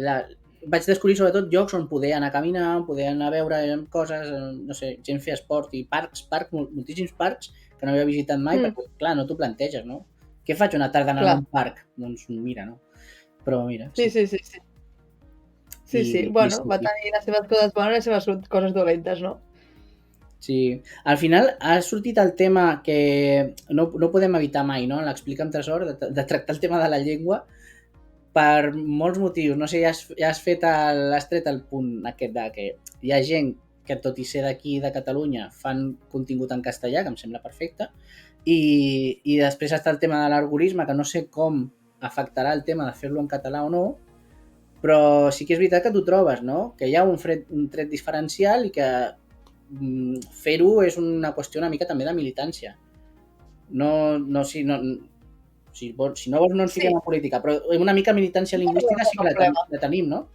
vaig descobrir sobretot llocs on poder anar a caminar, on poder anar a veure coses, no sé, gent fer esport i parcs, moltíssims parcs que no havia visitat mai, perquè clar, no t'ho planteges, no? Què faig una tarda anar a un parc? Doncs mira, no? Però mira... Sí. Bueno, va tenir les seves coses bones i les seves coses dolentes, no? Sí. Al final ha sortit el tema que no podem evitar mai, no? L'explica amb Tresor, de tractar el tema de la llengua per molts motius. No sé, ja has tret el punt aquest de que hi ha gent que tot i ser d'aquí, de Catalunya, fan contingut en castellà, que em sembla perfecte, i després està el tema de l'algoritme, que no sé com afectarà el tema de fer-lo en català o no, però sí que és veritat que t'ho trobes, no? Que hi ha un tret diferencial i que fer-ho és una qüestió una mica també de militància. Si no vols no ens fiquem a política, però una mica militància lingüística sí que la tenim, no?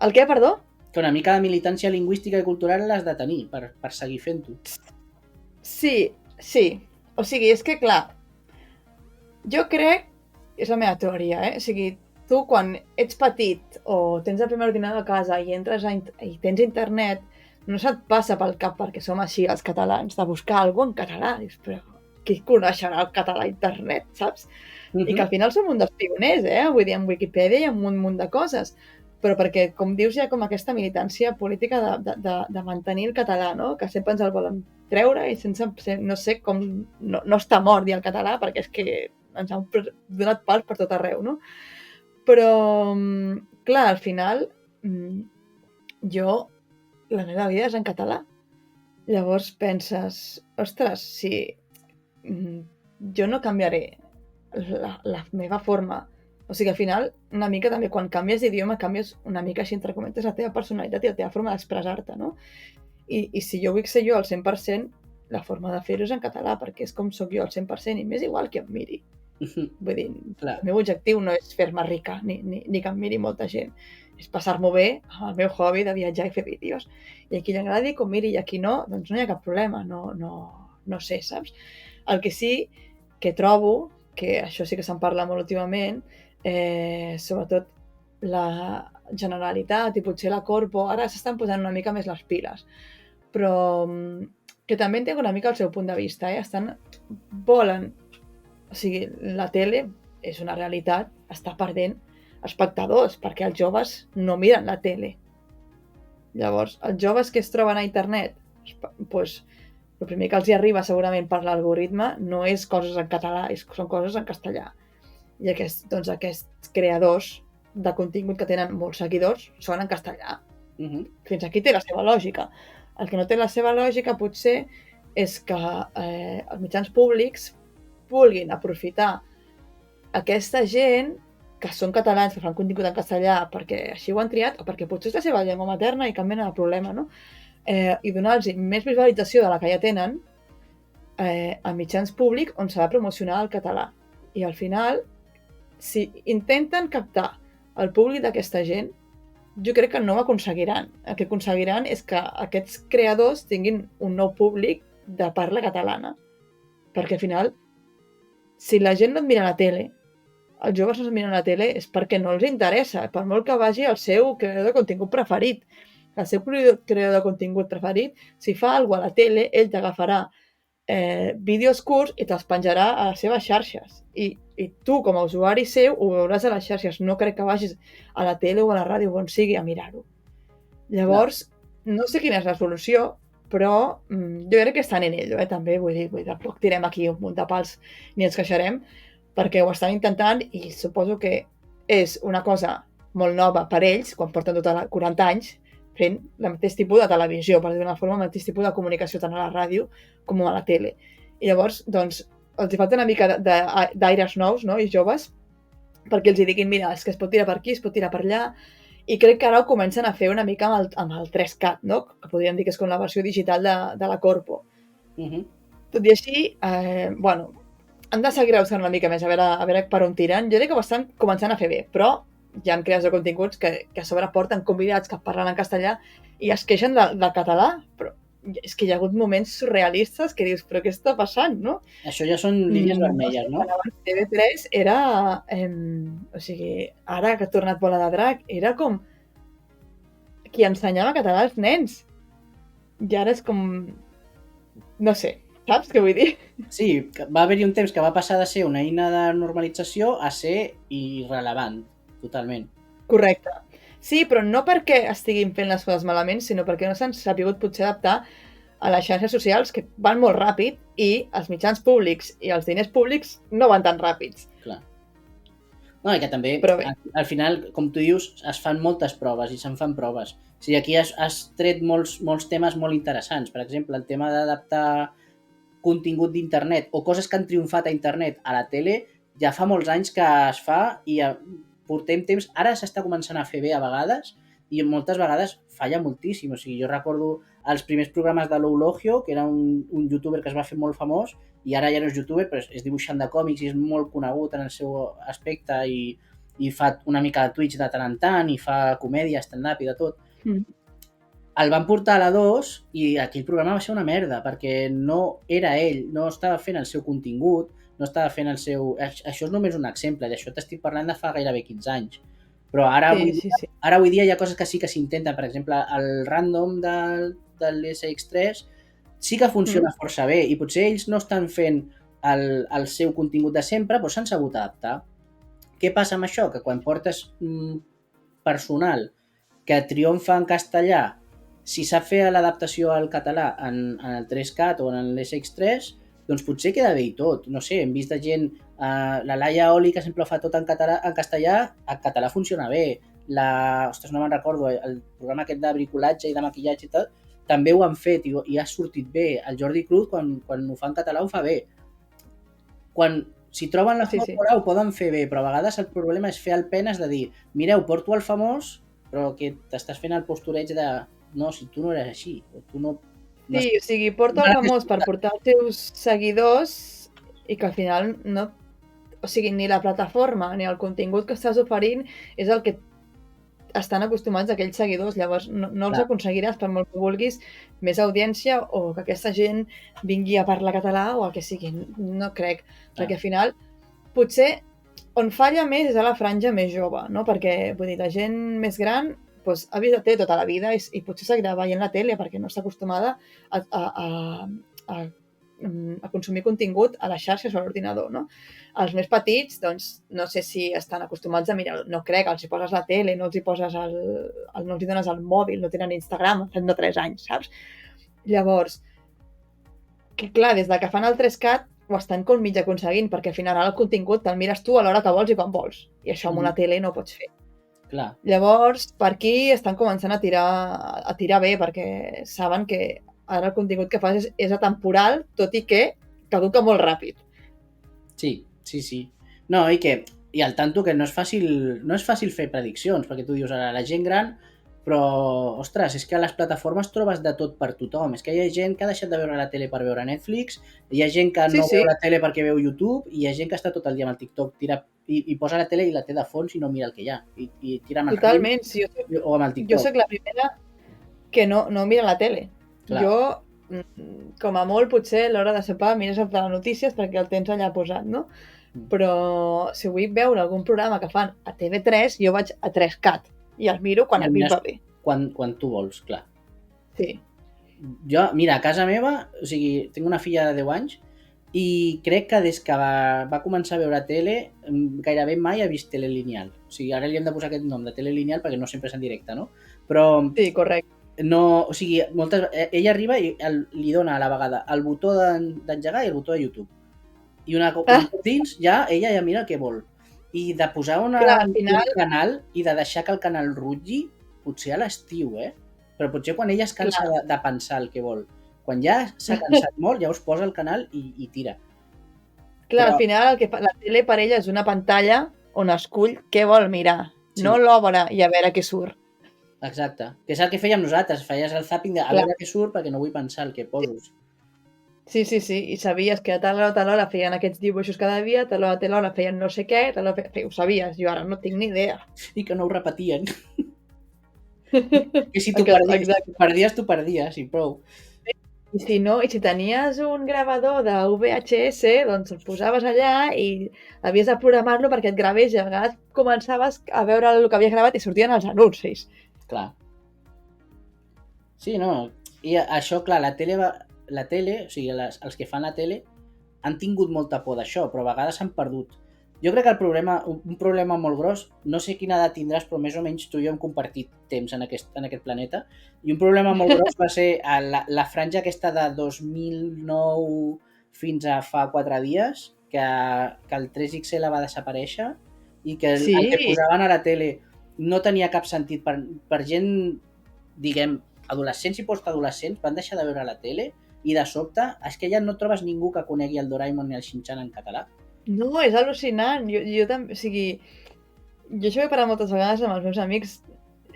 El què, perdó? Que una mica de militància lingüística i cultural l'has de tenir per seguir fent-ho. Sí. O sigui, és que clar, jo crec, és la meva teoria, o sigui, tu quan ets petit o tens el primer ordinador a casa i entres i tens internet, no se't passa pel cap, perquè som així els catalans, de buscar alguna cosa en català. Dius, però qui coneixerà el català a internet, saps? I que al final som un dels pioners, vull dir, en Wikipedia i en un munt de coses. Però perquè, com dius, hi ha com aquesta militància política de mantenir el català, no? Que sempre ens el volen treure i sense, no sé com, no està mort dir el català, perquè és que ens han donat pals per tot arreu, no? Però, clar, al final, la meva vida és en català. Llavors penses, ostres, si jo no canviaré la meva forma. O sigui, al final, una mica també, quan canvies d'idioma, canvies una mica, així entre cometes, la teva personalitat i la teva forma d'expressar-te, no? I si jo vull ser jo al 100%, la forma de fer-ho és en català, perquè és com soc jo al 100% i m'és igual que em miri. Vull dir, Clar. el meu objectiu no és fer-me rica ni que em miri molta gent. És passar-m'ho bé amb el meu hobby de viatjar i fer vídeos. I a qui li agradi que ho miri i a qui no, doncs no hi ha cap problema. No sé, saps? El que sí que trobo, que això sí que se'n parla molt últimament, sobretot la Generalitat i potser la Corpo, ara s'estan posant una mica més les piles, però que també entenc una mica el seu punt de vista, volen, o sigui, la tele és una realitat, està perdent espectadors, perquè els joves no miren la tele. Llavors, els joves que es troben a internet, doncs, el primer que els hi arriba segurament per l'algoritme no és coses en català, són coses en castellà. I aquests creadors de contingut que tenen molts seguidors són en castellà. Fins aquí té la seva lògica. El que no té la seva lògica potser és que els mitjans públics vulguin aprofitar aquesta gent que són catalans, que fan contingut en castellà perquè així ho han triat o perquè potser és la seva llengua materna i cap mena de problema, no? I donar-los més visualització de la que ja tenen a mitjans públics on s'ha de promocionar el català. I al final, si intenten captar el públic d'aquesta gent, jo crec que no ho aconseguiran. El que aconseguiran és que aquests creadors tinguin un nou públic de parla catalana. Perquè al final, si la gent no et mira a la tele, els joves no es miren a la tele, és perquè no els interessa, per molt que vagi el seu creador de contingut preferit. El seu creador de contingut preferit, si fa alguna cosa a la tele, ell t'agafarà vídeos curts i te'ls penjarà a les seves xarxes. I tu, com a usuari seu, ho veuràs a les xarxes. No crec que vagis a la tele o a la ràdio o on sigui a mirar-ho. Llavors, no sé quina és la solució, però jo crec que estan en ello, també. Vull dir, tampoc tirem aquí un munt de pals ni ens queixarem, perquè ho estan intentant i suposo que és una cosa molt nova per ells, quan porten 40 anys fent el mateix tipus de televisió, per dir d'una forma, el mateix tipus de comunicació tant a la ràdio com a la tele. I llavors, doncs, els hi falta una mica d'aires nous, no?, i joves, perquè els hi diguin, mira, és que es pot tirar per aquí, es pot tirar per allà, i crec que ara ho comencen a fer una mica amb el 3CAT, no?, que podríem dir que és com la versió digital de la Corpo. Tot i així, bueno, han de seguir buscant una mica més, a veure per on tiren. Jo crec que ho estan començant a fer bé, però hi ha creadors de continguts que a sobre porten convidats que parlen en castellà i es queixen del català, però és que hi ha hagut moments surrealistes que dius, però què està passant, no? Això ja són línies vermelles, no? Abans TV3 era... o sigui, ara que ha tornat Bola de Drac, era com qui ensenyava català als nens. I ara és com... No sé, saps què vull dir? Sí, va haver-hi un temps que va passar de ser una eina de normalització a ser irrellevant, totalment. Correcte. Sí, però no perquè estiguin fent les coses malament, sinó perquè no s'han sapigut potser adaptar a les xarxes socials que van molt ràpid i els mitjans públics i els diners públics no van tan ràpids. Clar. No, i que també, al final, com tu dius, es fan moltes proves i se'n fan proves. O sigui, aquí has tret molts temes molt interessants. Per exemple, el tema d'adaptar contingut d'internet o coses que han triomfat a internet a la tele ja fa molts anys que es fa i portem temps. Ara s'està començant a fer bé a vegades i moltes vegades falla moltíssim. O sigui, jo recordo els primers programes de l'Eulogio, que era un youtuber que es va fer molt famós i ara ja no és youtuber, però és dibuixant de còmics i és molt conegut en el seu aspecte i fa una mica de Twitch de tant en tant i fa comèdia, stand-up i de tot. El van portar a la 2 i aquell programa va ser una merda perquè no era ell, no estava fent el seu contingut, no estava fent el seu... Això és només un exemple, d'això t'estic parlant de fa gairebé 15 anys. Però ara avui dia hi ha coses que sí que s'intenten. Per exemple, el random de l'SX3 sí que funciona força bé i potser ells no estan fent el seu contingut de sempre, però s'han sabut adaptar. Què passa amb això? Que quan portes personal que triomfa en castellà, si sap fer l'adaptació al català en el 3CAT o en l'SX3, doncs potser queda bé i tot. No sé, hem vist de gent, la Laia Oli, que sempre fa tot en castellà, en català funciona bé. Ostres, no me'n recordo, el programa aquest de bricolatge i de maquillatge i tot, també ho han fet i ha sortit bé. El Jordi Cruz, quan ho fa en català, ho fa bé. Si troben la fórmula ho poden fer bé, però a vegades el problema és fer el penes de dir, mireu, porto el famós, però que t'estàs fent el postureig de no, si tu no eres així, o tu no... Sí, o sigui, porta el famós per portar els teus seguidors i que al final no o sigui, ni la plataforma ni el contingut que estàs oferint és el que estan acostumats aquells seguidors, llavors no els aconseguiràs per molt que vulguis més audiència o que aquesta gent vingui a parlar català o el que sigui, no crec, perquè al final potser on falla més és a la franja més jove, no? Perquè, vull dir, la gent més gran doncs, ha vist la tele tota la vida i potser seguirà veient la tele perquè no està acostumada a consumir contingut a les xarxes o a l'ordinador, no? Els més petits, doncs, no sé si estan acostumats a mirar, no crec, els hi poses la tele, no els hi poses no els hi dones el mòbil, no tenen Instagram, fent de 3 anys, saps? Llavors, que clar, des de que fan el 3CAT ho estan com mig aconseguint, perquè al final el contingut te'l mires tu a l'hora que vols i quan vols, i això amb una tele no ho pots fer. Clar. Llavors, per aquí estan començant a tirar bé, perquè saben que ara el contingut que fas és atemporal, tot i que caduca molt ràpid. Sí. No, i al tanto que no és fàcil fer prediccions, perquè tu dius ara la gent gran, però, ostres, és que a les plataformes trobes de tot per tothom. És que hi ha gent que ha deixat de veure la tele per veure Netflix, hi ha gent que no veu la tele perquè veu YouTube, i hi ha gent que està tot el dia amb el TikTok, i posa la tele i la té de fons i no mira el que hi ha. I tira amb el Totalment, sí. o amb el TikTok. Jo soc la primera que no mira la tele. Clar. Jo, com a molt, potser a l'hora de sopar mires el telenotícies perquè el tens allà posat, no? Però si vull veure algun programa que fan a TV3, jo vaig a 3CAT i el miro quan a mi va bé. Quan tu vols, clar. Sí. Jo, mira, a casa meva, o sigui, tinc una filla de 10 anys i crec que des que va començar a veure tele gairebé mai ha vist tele lineal. O sigui, ara li hem de posar aquest nom de tele lineal perquè no sempre és en directe, no? Però... Sí, correcte. No, o sigui, ella arriba i li dona a la vegada el botó d'engegar i el botó de YouTube. I un cop dins, ella ja mira el que vol. I de posar un canal i de deixar que el canal rutlli, potser a l'estiu, Però potser quan ella es cansa de pensar el que vol. Quan ja s'ha cansat molt, ja us posa el canal i tira. Clar, al final la tele per ella és una pantalla on escull què vol mirar, no l'obre i a veure què surt. Exacte, que és el que fèiem nosaltres, feies el zapping de a veure què surt perquè no vull pensar el que poses. Sí, i sabies que a tal hora feien aquests dibuixos cada dia, a tal hora feien no sé què, ho sabies, jo ara no tinc ni idea. I que no ho repetien. Que si tu perdies, i prou. I si no, i si tenies un gravador de VHS, doncs el posaves allà i havies de programar-lo perquè et gravés i a vegades començaves a veure el que havies gravat i sortien els anuncis. Clar. Sí, no. I això, clar, la tele, o sigui, els que fan la tele han tingut molta por d'això, però a vegades s'han perdut. Jo crec que un problema molt gros, no sé quina edat tindràs, però més o menys tu i jo hem compartit temps en aquest planeta, i un problema molt gros va ser la franja aquesta de 2009 fins a fa 4 dies, que el 3XL va desaparèixer i que el que posaven a la tele no tenia cap sentit per gent, diguem, adolescents i postadolescents van deixar de veure la tele i de sobte és que ja no trobes ningú que conegui el Doraemon ni el Shin-chan en català. No, és al·lucinant. Jo també, o sigui, jo això ho he parat moltes vegades amb els meus amics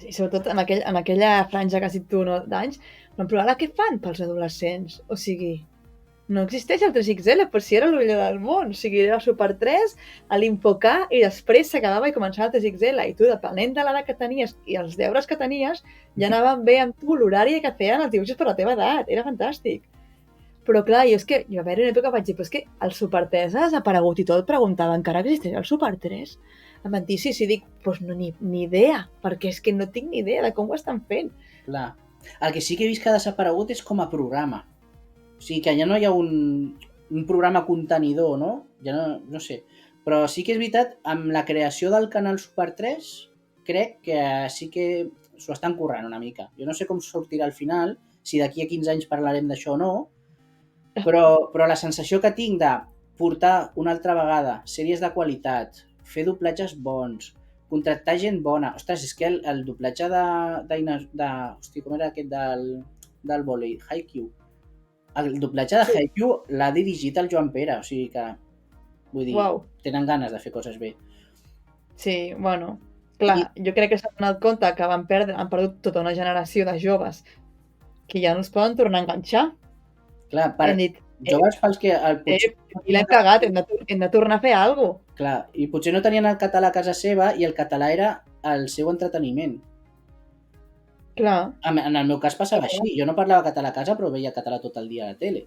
i sobretot en aquella franja que has dit tu, no, d'anys, però ara què fan pels adolescents? O sigui, no existeix el 3XL, però si era l'ull del món. O sigui, era el Super 3, l'Infocar, i després s'acabava i començava el 3XL. I tu, depenent de l'edat que tenies i els deures que tenies, ja anaven bé amb tu l'horari que feien els dibuixos per la teva edat. Era fantàstic. Però clar, jo a veure, una època vaig dir, però és que el Super 3 ha desaparegut i tot, preguntava, encara existeix el Super 3? Em van dir, sí, dic, doncs no, ni idea, perquè és que no tinc ni idea de com ho estan fent. Clar. El que sí que he vist que ha desaparegut és com a programa. O sigui, que ja no hi ha un programa contenidor, no? Ja no sé. Però sí que és veritat, amb la creació del canal Super 3, crec que sí que s'ho estan currant una mica. Jo no sé com sortirà al final, si d'aquí a 15 anys parlarem d'això o no, però la sensació que tinc de portar una altra vegada sèries de qualitat, fer doblatges bons, contractar gent bona... Ostres, és que el doblatge hosti, com era aquest del vòlei? Haikyuu. El doblatge de Haikyuu l'ha dirigit el Joan Pere, o sigui que, vull dir, tenen ganes de fer coses bé. Sí, bueno, clar, jo crec que s'han donat compte que han perdut tota una generació de joves que ja no es poden tornar a enganxar. Clar, Han dit, joves pels que potser no I l'hem tenien, cagat, hem de tornar a fer alguna cosa. clar, i potser no tenien el català a casa seva i el català era el seu entreteniment. Clar. En el meu cas passava així. Jo no parlava català a casa, però veia català tot el dia a la tele.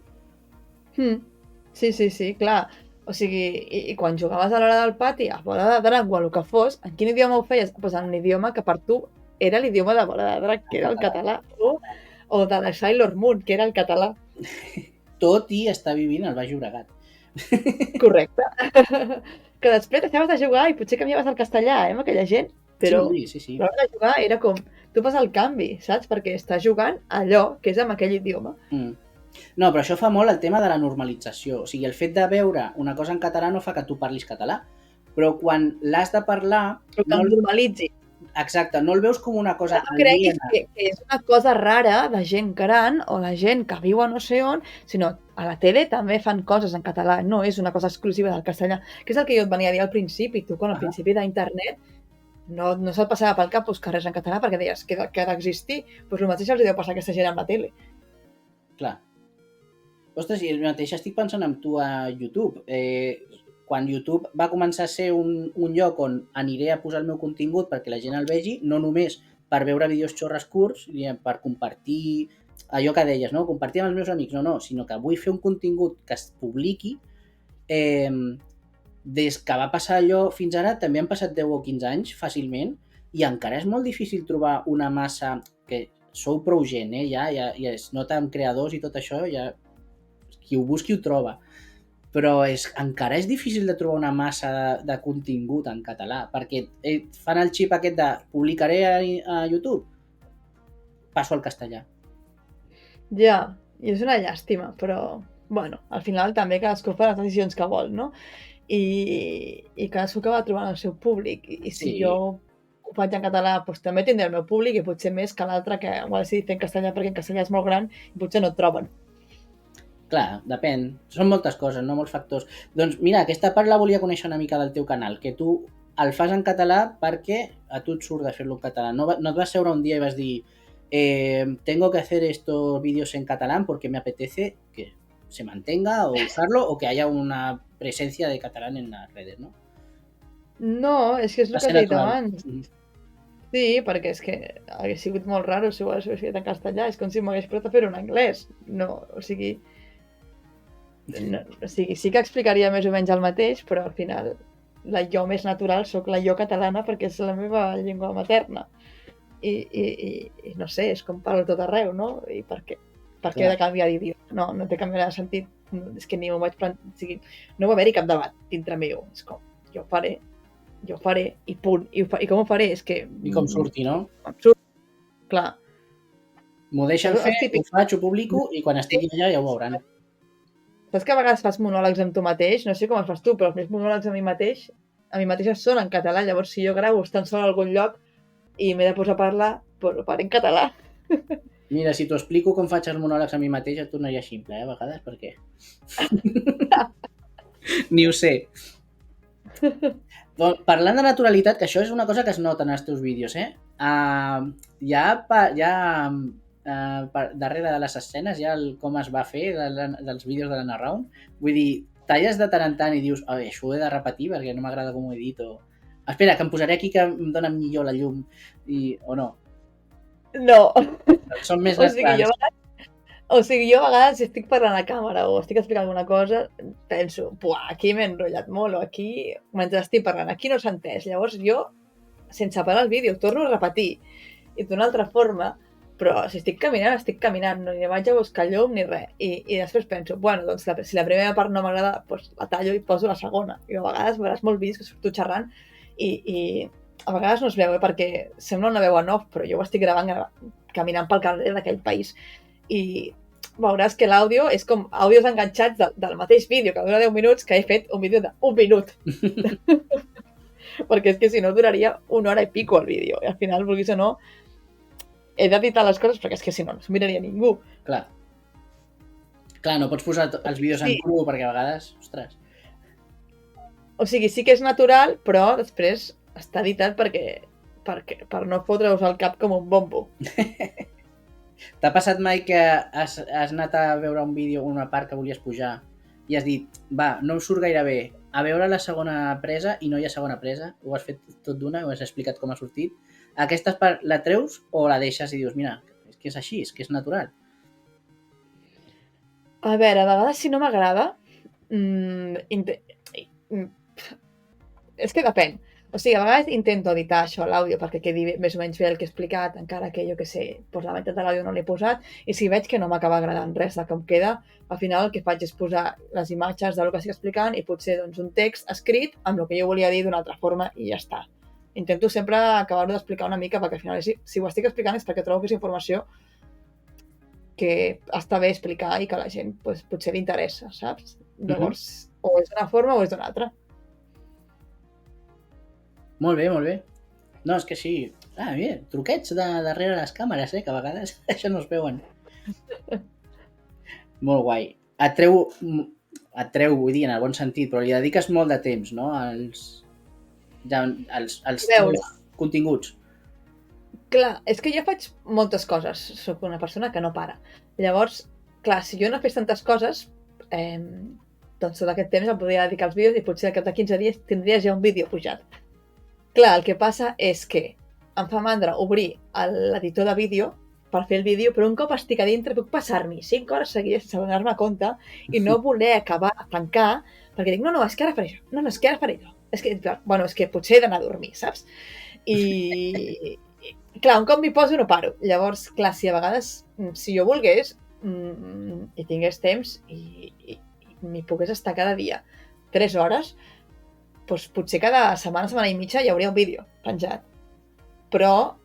Sí, clar. O sigui, i quan jugaves a l'hora del pati, a bola de drac o el que fos, en quin idioma ho feies? Pues en un idioma que per tu era l'idioma de bola de drac, que era el català. O de la Sailor Moon, que era el català. Tot i estar vivint al Baix Llobregat. Correcte. Que després deixaves de jugar i potser canviaves al castellà, amb aquella gent. Però Sí. a l'hora de jugar era com... Tu fas el canvi, saps? Perquè estàs jugant allò que és amb aquell idioma. No, però això fa molt el tema de la normalització. O sigui, el fet de veure una cosa en català no fa que tu parlis català. Però quan l'has de parlar... Però que el normalitzi. Exacte, no el veus com una cosa no creguis que és una cosa rara de gent gran o de gent que viu a no sé on, sinó a la tele també fan coses en català, no és una cosa exclusiva del castellà, que és el que jo et venia a dir al principi. Tu, quan al principi d'internet no se't passava pel cap buscar res en català perquè deies que ha d'existir, doncs el mateix els deu passar a aquesta gent amb la tele. Clar. Ostres, i el mateix estic pensant en tu a YouTube. Quan YouTube va començar a ser un lloc on aniré a posar el meu contingut perquè la gent el vegi, no només per veure vídeos xorres curts, per compartir allò que deies, no? Compartir amb els meus amics, no, sinó que vull fer un contingut que es publiqui. Des que va passar allò fins ara també han passat 10 o 15 anys fàcilment i encara és molt difícil trobar una massa que sou prou gent, ja es nota amb creadors i tot això, ja qui ho busqui ho troba, però encara és difícil de trobar una massa de contingut en català, perquè fan el xip aquest de publicaré a YouTube, passo al castellà. Ja, i és una llàstima, però bueno, al final també cadascú fa les decisions que vol, no? I cadascú acaba trobant el seu públic, i si jo ho faig en català, doncs també tindré el meu públic i potser més que l'altre que ho ha decidit fer en castellà perquè en castellà és molt gran i potser no et troben. Clar, depèn. Són moltes coses, no? Molts factors. Doncs mira, aquesta part la volia conèixer una mica del teu canal, que tu el fas en català perquè a tu et surt de fer-lo en català. No et vas seure un dia i vas dir tengo que hacer estos vídeos en catalán porque me apetece que se mantenga o usarlo o que haya una presencia de catalán en las redes, ¿no? No, és que és el que he dit abans. Sí, perquè és que hauria sigut molt raro si ho hagués fet en castellà. És com si m'hagués posat a fer-ho en anglès. No, o sigui, sí que explicaria més o menys el mateix, però al final la jo més natural sóc la jo catalana perquè és la meva llengua materna. I no sé, és com parlo tot arreu, no? I per què? Per què he de canviar d'idioma? No té canviar de sentit. És que ni m'ho vaig plantejar. O sigui, no va haver-hi cap debat dintre meu. És com, jo ho faré i punt. I com ho faré? És que... I com surti, no? Com surti, clar. M'ho deixen fer, ho faig, ho publico i quan estigui allà ja ho veuran. Saps que a vegades fas monòlegs amb tu mateix? No sé com els fas tu, però els meus monòlegs a mi mateixa són en català. Llavors, si jo gravo estant sol a algun lloc i m'he de posar a parlar, doncs ho faré en català. Mira, si t'ho explico com faig els monòlegs a mi mateix et tornaria ximple, a vegades, perquè... Ni ho sé. Doncs, parlant de naturalitat, que això és una cosa que es nota en els teus vídeos, darrere de les escenes, com es va fer dels vídeos de l'Anna Round, vull dir, talles de tant en tant i dius, això ho he de repetir perquè no m'agrada com ho he dit, o... Espera, que em posaré aquí que em dona millor la llum, o no? No. Són més naturals. O sigui, jo a vegades si estic parlant a càmera o estic explicant alguna cosa, penso, aquí m'he enrotllat molt, o aquí, mentre estic parlant, aquí no s'ha entès. Llavors jo, sense parar el vídeo, torno a repetir i d'una altra forma, però si estic caminant, no ni vaig a buscar llum ni res. I després penso, bueno, doncs si la primera part no m'agrada, doncs la tallo i poso la segona. I a vegades veuràs molt vídeos que surto xerrant i a vegades no es veu, perquè sembla una veu en off, però jo ho estic gravant caminant pel carrer d'aquell país. I veuràs que l'àudio és com àudios enganxats del mateix vídeo, que dura 10 minuts, que he fet un vídeo d'1 minut. Perquè és que si no duraria 1 hora i pico el vídeo. I al final, vulguis o no, he d'editar les coses perquè és que si no, no s'ho miraria ningú. Clar, no pots posar els vídeos en cru perquè a vegades, ostres. O sigui, sí que és natural, però després està editat per no fotre-us al cap com un bombo. T'ha passat mai que has anat a veure un vídeo o una part que volies pujar i has dit, va, no em surt gaire bé, a veure la segona presa i no hi ha segona presa? Ho has fet tot d'una, ho has explicat com ha sortit? Aquesta part la treus o la deixes i dius, mira, és que és així, és que és natural? A veure, a vegades si no m'agrada, és que depèn. O sigui, a vegades intento editar això, l'àudio, perquè quedi més o menys bé el que he explicat, encara que, jo que sé, doncs la meitat de l'àudio no l'he posat, i si veig que no m'acaba agradant res del que em queda, al final el que faig és posar les imatges del que estic explicant i potser doncs, un text escrit amb el que jo volia dir d'una altra forma i ja està. Intento sempre acabar-ho d'explicar una mica, perquè al final, si ho estic explicant és perquè trobo que és informació que està bé explicar i que a la gent doncs, potser li interessa, saps? Llavors, o és d'una forma o és d'una altra. Molt bé, molt bé. No, és que sí. Mira, truquets de darrere les càmeres, que a vegades això no es veuen. Molt guai. Et treu, vull dir, en el bon sentit, però li dediques molt de temps, no? als teus continguts. Clar, és que jo faig moltes coses. Soc una persona que no para. Llavors, clar, si jo no fes tantes coses, doncs tot aquest temps em podria dedicar als vídeos i potser al cap de 15 dies tindries ja un vídeo pujat. Clar, el que passa és que em fa mandra obrir l'editor de vídeo per fer el vídeo, però un cop estic a dintre puc passar-m'hi 5 hores seguides sense donar-me compte i no voler acabar a tancar, perquè dic, no, és que ara faré això, no, és que ara faré allò. És que potser he d'anar a dormir, saps? I clar, un cop m'hi poso no paro. Llavors, clar, si a vegades, si jo volgués i tingués temps i m'hi pogués estar cada dia 3 hores, doncs potser cada setmana i mitja hi hauria un vídeo penjat. Però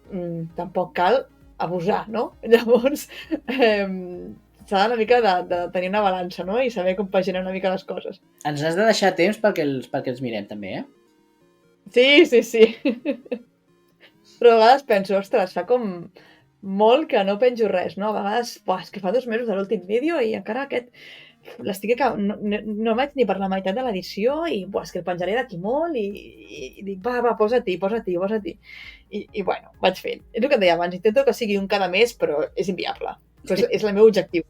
tampoc cal abusar, no? Llavors, s'ha una mica de tenir una balança, no? I saber compaginar una mica les coses. Ens has de deixar temps perquè els mirem, també, eh? Sí. Però a vegades penso, ostres, fa com molt que no penjo res, no? A vegades, és que fa 2 mesos de l'últim vídeo i encara aquest l'estic acabant, no vaig ni per la meitat de l'edició i és que el penjaré d'aquí molt i dic, va, posa-t'hi. I bueno, vaig fent. És el que et deia abans, intento que sigui un cada mes, però és inviable. Però és el meu objectiu.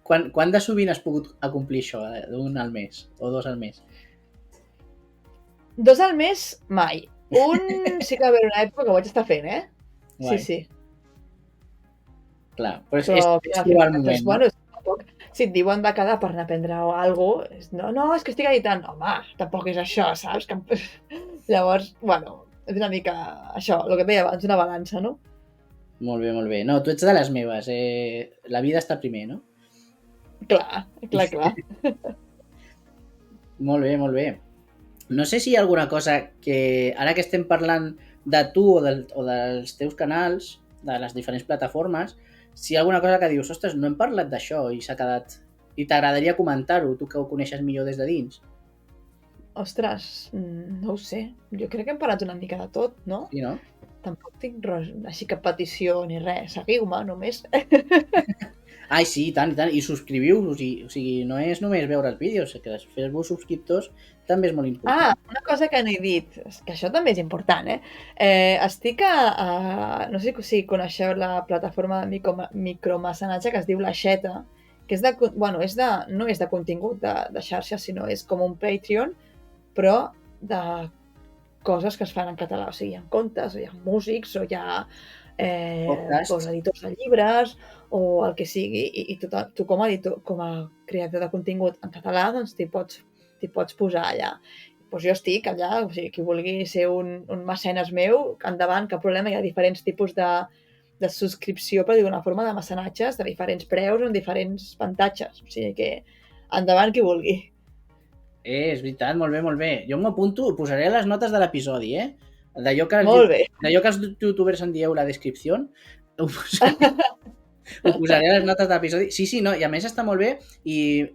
Quan de sovint has pogut acomplir això, d'un al mes o 2 al mes? 2 al mes, mai. Un sí que va haver una època que ho vaig estar fent, eh? Guai. Sí. Clar, però és igual moment, no? Bueno, tampoc, si et diuen de quedar per anar a prendre alguna cosa, no, és que estic editant. Home, tampoc és això, saps? Llavors, bueno, és una mica això, el que et deia abans, una balança, no? Molt bé. No, tu ets de les meves. La vida està primer, no? Clar. Molt bé. No sé si hi ha alguna cosa que, ara que estem parlant de tu o dels teus canals, de les diferents plataformes, si hi ha alguna cosa que dius, ostres, no hem parlat d'això i s'ha quedat... I t'agradaria comentar-ho, tu que ho coneixes millor des de dins? Ostres, no ho sé. Jo crec que hem parlat una mica de tot, no? Sí, no? Tampoc tinc res, així cap petició ni res. Seguiu-me, només. Ai, sí, i tant. I subscriviu-vos. O sigui, no és només veure els vídeos, que fer-vos subscriptors també és molt important. Una cosa que no he dit, que això també és important, estic no sé si coneixeu la plataforma de micromecenatge que es diu l'Aixeta, que no és de contingut de xarxa, sinó és com un Patreon, però de coses que es fan en català, o sigui, hi ha contes, o hi ha músics, o hi ha editors de llibres, o el que sigui, i tu com a creador de contingut en català, doncs t'hi pots posar allà. Doncs jo estic allà, o sigui, qui vulgui ser un mecenes meu, endavant, cap problema, hi ha diferents tipus de subscripció, per dir una forma, de mecenatges, de diferents preus, amb diferents avantatges, o sigui que endavant qui vulgui. És veritat, molt bé. Jo m'apunto, ho posaré a les notes de l'episodi, D'allò que els youtubers en dieu la descripció, ho posaré a les notes de l'episodi. Sí, no, i a més està molt bé, i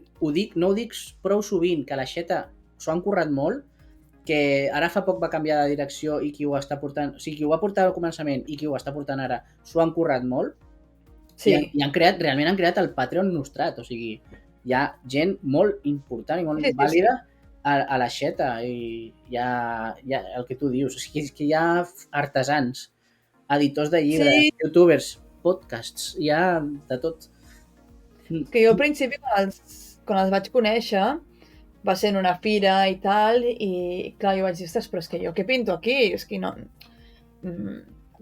no ho dic prou sovint, que l'Aixeta s'ho han currat molt, que ara fa poc va canviar de direcció i qui ho està portant, o sigui, qui ho va portar al començament i qui ho està portant ara, s'ho han currat molt. Sí. I realment han creat el Patreon nostrat, o sigui, hi ha gent molt important i molt vàlida a l'Aixeta, i hi ha el que tu dius, o sigui, és que hi ha artesans, editors de llibres, youtubers, podcasts, hi ha de tot. Que jo al principi, quan els vaig conèixer, va ser en una fira i tal, i clar, jo vaig dir, ostres, però és que jo què pinto aquí? És que no...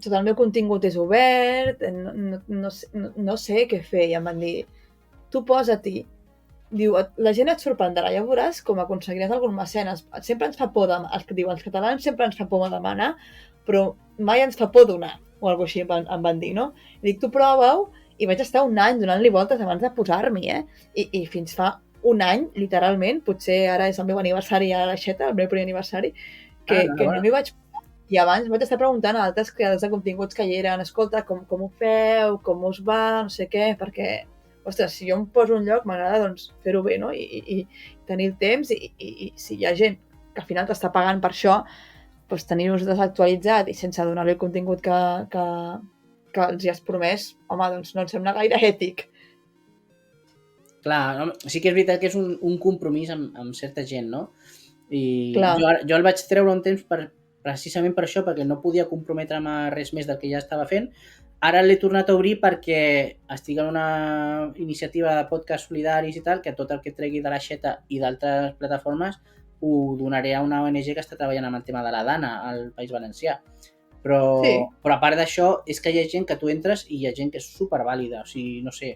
Tot el meu contingut és obert, no sé què fer. I em van dir, tu posa-t'hi. Diu, la gent et sorprendrà, ja veuràs com aconseguiràs algun mecenes. Sempre ens fa por, els catalans sempre ens fa por demanar, però mai ens fa por donar, o alguna cosa així em van dir, no? I dic, tu prova-ho, i vaig estar un any donant-li voltes abans de posar-m'hi, I fins fa un any, literalment, potser ara és el meu aniversari a l'aixeta, el meu primer aniversari, que no m'hi vaig posar. I abans vaig estar preguntant a altres creadors de continguts que hi eren, escolta, com ho feu, com us va, no sé què, perquè, ostres, si jo em poso un lloc, m'agrada doncs, fer-ho bé, no? I tenir el temps, i si hi ha gent que al final t'està pagant per això, doncs tenir-los desactualitzat i sense donar-li el contingut que els hi has promès, home, doncs no em sembla gaire ètic. Clar, sí que és veritat que és un compromís amb certa gent, no? I Clar. jo el vaig treure un temps precisament per això, perquè no podia comprometre'm a res més del que ja estava fent. Ara l'he tornat a obrir perquè estic en una iniciativa de podcast solidaris i tal, que tot el que tregui de l'aixeta i d'altres plataformes ho donaré a una ONG que està treballant amb el tema de la Dana al País Valencià. Però a part d'això, és que hi ha gent que tu entres i hi ha gent que és supervàlida, o sigui, no sé.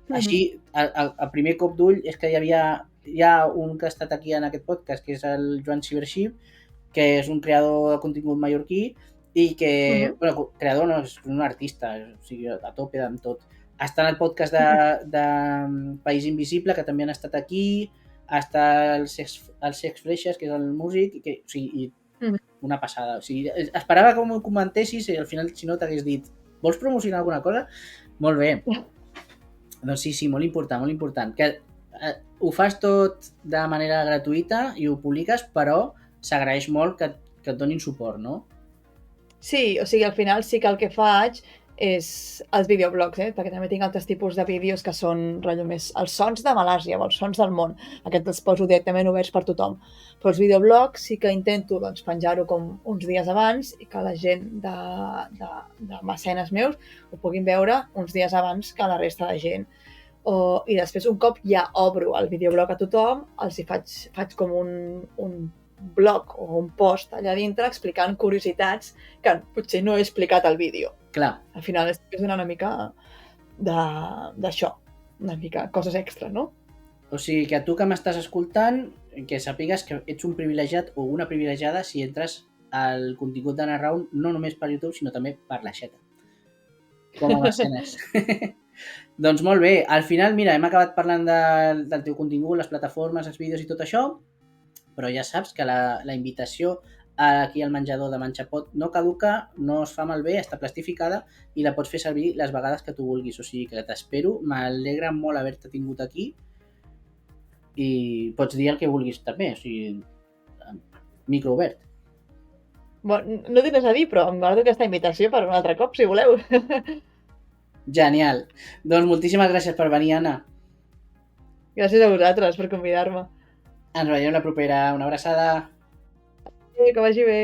Així, a primer cop d'ull, és que hi ha un que ha estat aquí en aquest podcast, que és el Joan Cibership, que és un creador de contingut mallorquí i que, bueno, creador no, és un artista, o sigui, a tope amb tot. Està en el podcast de País Invisible, que també han estat aquí, està el Sex Freixes, que és el músic, que, o sigui, una passada. O sigui, esperava que m'ho comentessis i al final, si no, t'hagués dit, vols promocionar alguna cosa? Molt bé. Doncs sí, molt important, molt important. Que ho fas tot de manera gratuïta i ho publiques, però s'agraeix molt que et donin suport, no? Sí, o sigui, al final sí que el que faig és els videoblogs, perquè també tinc altres tipus de vídeos que són rotllo més els sons de Malàsia o els sons del món. Aquests els poso directament oberts per tothom. Però els videoblogs sí que intento doncs, penjar-ho com uns dies abans i que la gent de mecenes meus ho puguin veure uns dies abans que la resta de gent. I després, un cop ja obro el videoblog a tothom, els hi faig com un blog o un post allà dintre explicant curiositats que potser no he explicat al vídeo. Clar. Al final és donar una mica d'això, una mica coses extra, no? O sigui, que a tu que m'estàs escoltant, que sàpigues que ets un privilegiat o una privilegiada si entres al contingut d'Anna Round, no només per YouTube, sinó també per l'aixeta. Com a mecenes. Doncs molt bé. Al final, mira, hem acabat parlant del teu contingut, les plataformes, els vídeos i tot això, però ja saps que la invitació aquí al menjador de Menjapot no caduca, no es fa malbé, està plastificada i la pots fer servir les vegades que tu vulguis. O sigui que t'espero, m'alegra molt haver-te tingut aquí i pots dir el que vulguis també, o sigui, micro obert. Bueno, no tens res a dir, però em guardo aquesta invitació per un altre cop, si voleu. Genial. Doncs moltíssimes gràcies per venir, Anna. Gràcies a vosaltres per convidar-me. Ens veiem la propera. Una abraçada. Que vagi bé.